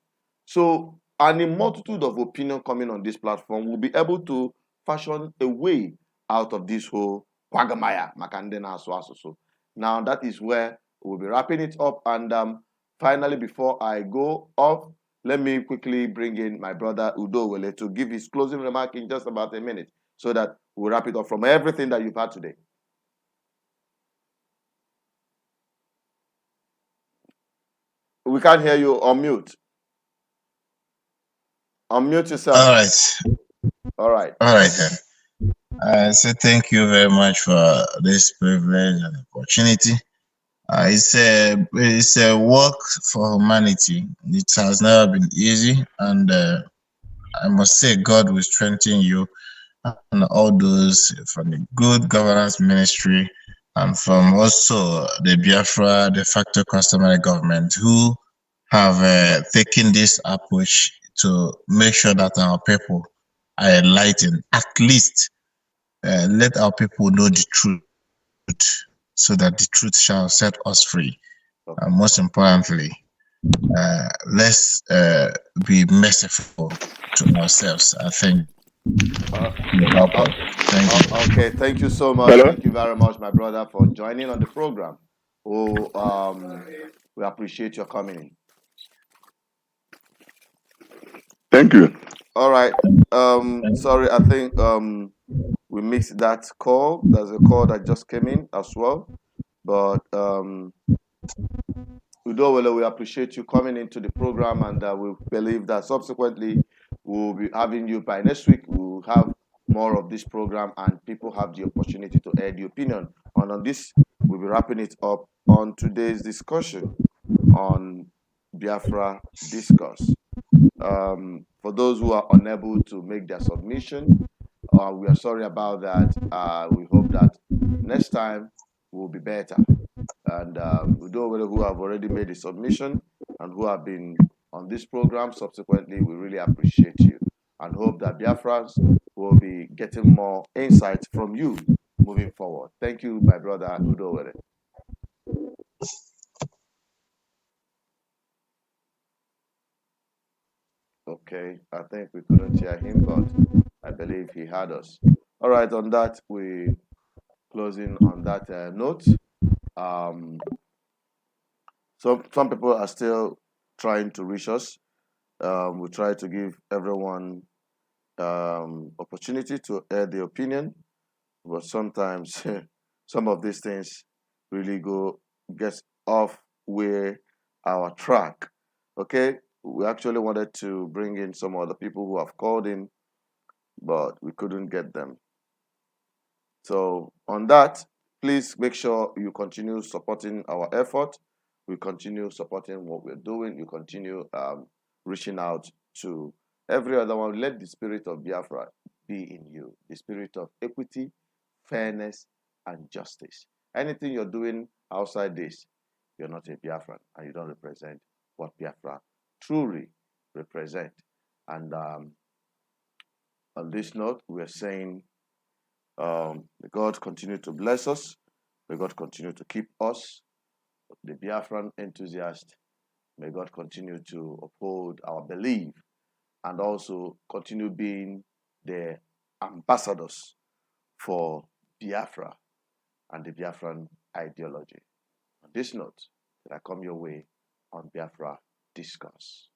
So, and a multitude of opinion coming on this platform will be able to fashion a way out of this whole quagmire. Now, that is where we'll be wrapping it up. And finally, before I go off, let me quickly bring in my brother Udo Wele to give his closing remark in just about a minute so that we'll wrap it up from everything that you've had today. We can't hear you. Unmute. Unmute yourself. All right. All right. All right. I say thank you very much for this privilege and opportunity. It's a work for humanity. It has never been easy, and I must say God will strengthen you and all those from the Good Governance Ministry and from also the Biafra de facto customary government who have taken this approach to make sure that our people are enlightened. At least let our people know the truth so that the truth shall set us free. And most importantly, let's be merciful to ourselves. I think. Okay, thank you so much. Hello? Thank you very much, my brother, for joining on the program. We appreciate your coming in. Thank you. All right. Sorry, I think we missed that call. There's a call that just came in as well. But Udowele, we appreciate you coming into the program, and we believe that subsequently we'll be having you by next week. We'll have more of this program, and people have the opportunity to air the opinion. And on this, we'll be wrapping it up on today's discussion on Biafra Discourse. For those who are unable to make their submission, we are sorry about that. We hope that next time will be better. And who have already made a submission and who have been on this program subsequently, we really appreciate you and hope that Biafrans will be getting more insights from you moving forward. Thank you, my brother Udo. Okay, I think we couldn't hear him, but I believe he had us. All right, on that, we closing on that note. So some people are still trying to reach us. We try to give everyone opportunity to air their opinion, but sometimes some of these things really get off where our track. Okay, we actually wanted to bring in some other people who have called in, but we couldn't get them. So on that, please make sure you continue supporting our effort. We continue supporting what we're doing. You continue reaching out to every other one. Let the spirit of Biafra be in you. The spirit of equity, fairness, and justice. Anything you're doing outside this, you're not a Biafran and you don't represent what Biafra truly represent. And on this note, we're saying, may God continue to bless us. May God continue to keep us, the Biafran enthusiast. May God continue to uphold our belief and also continue being the ambassadors for Biafra and the Biafran ideology. On this note, I come your way on Biafra Discourse.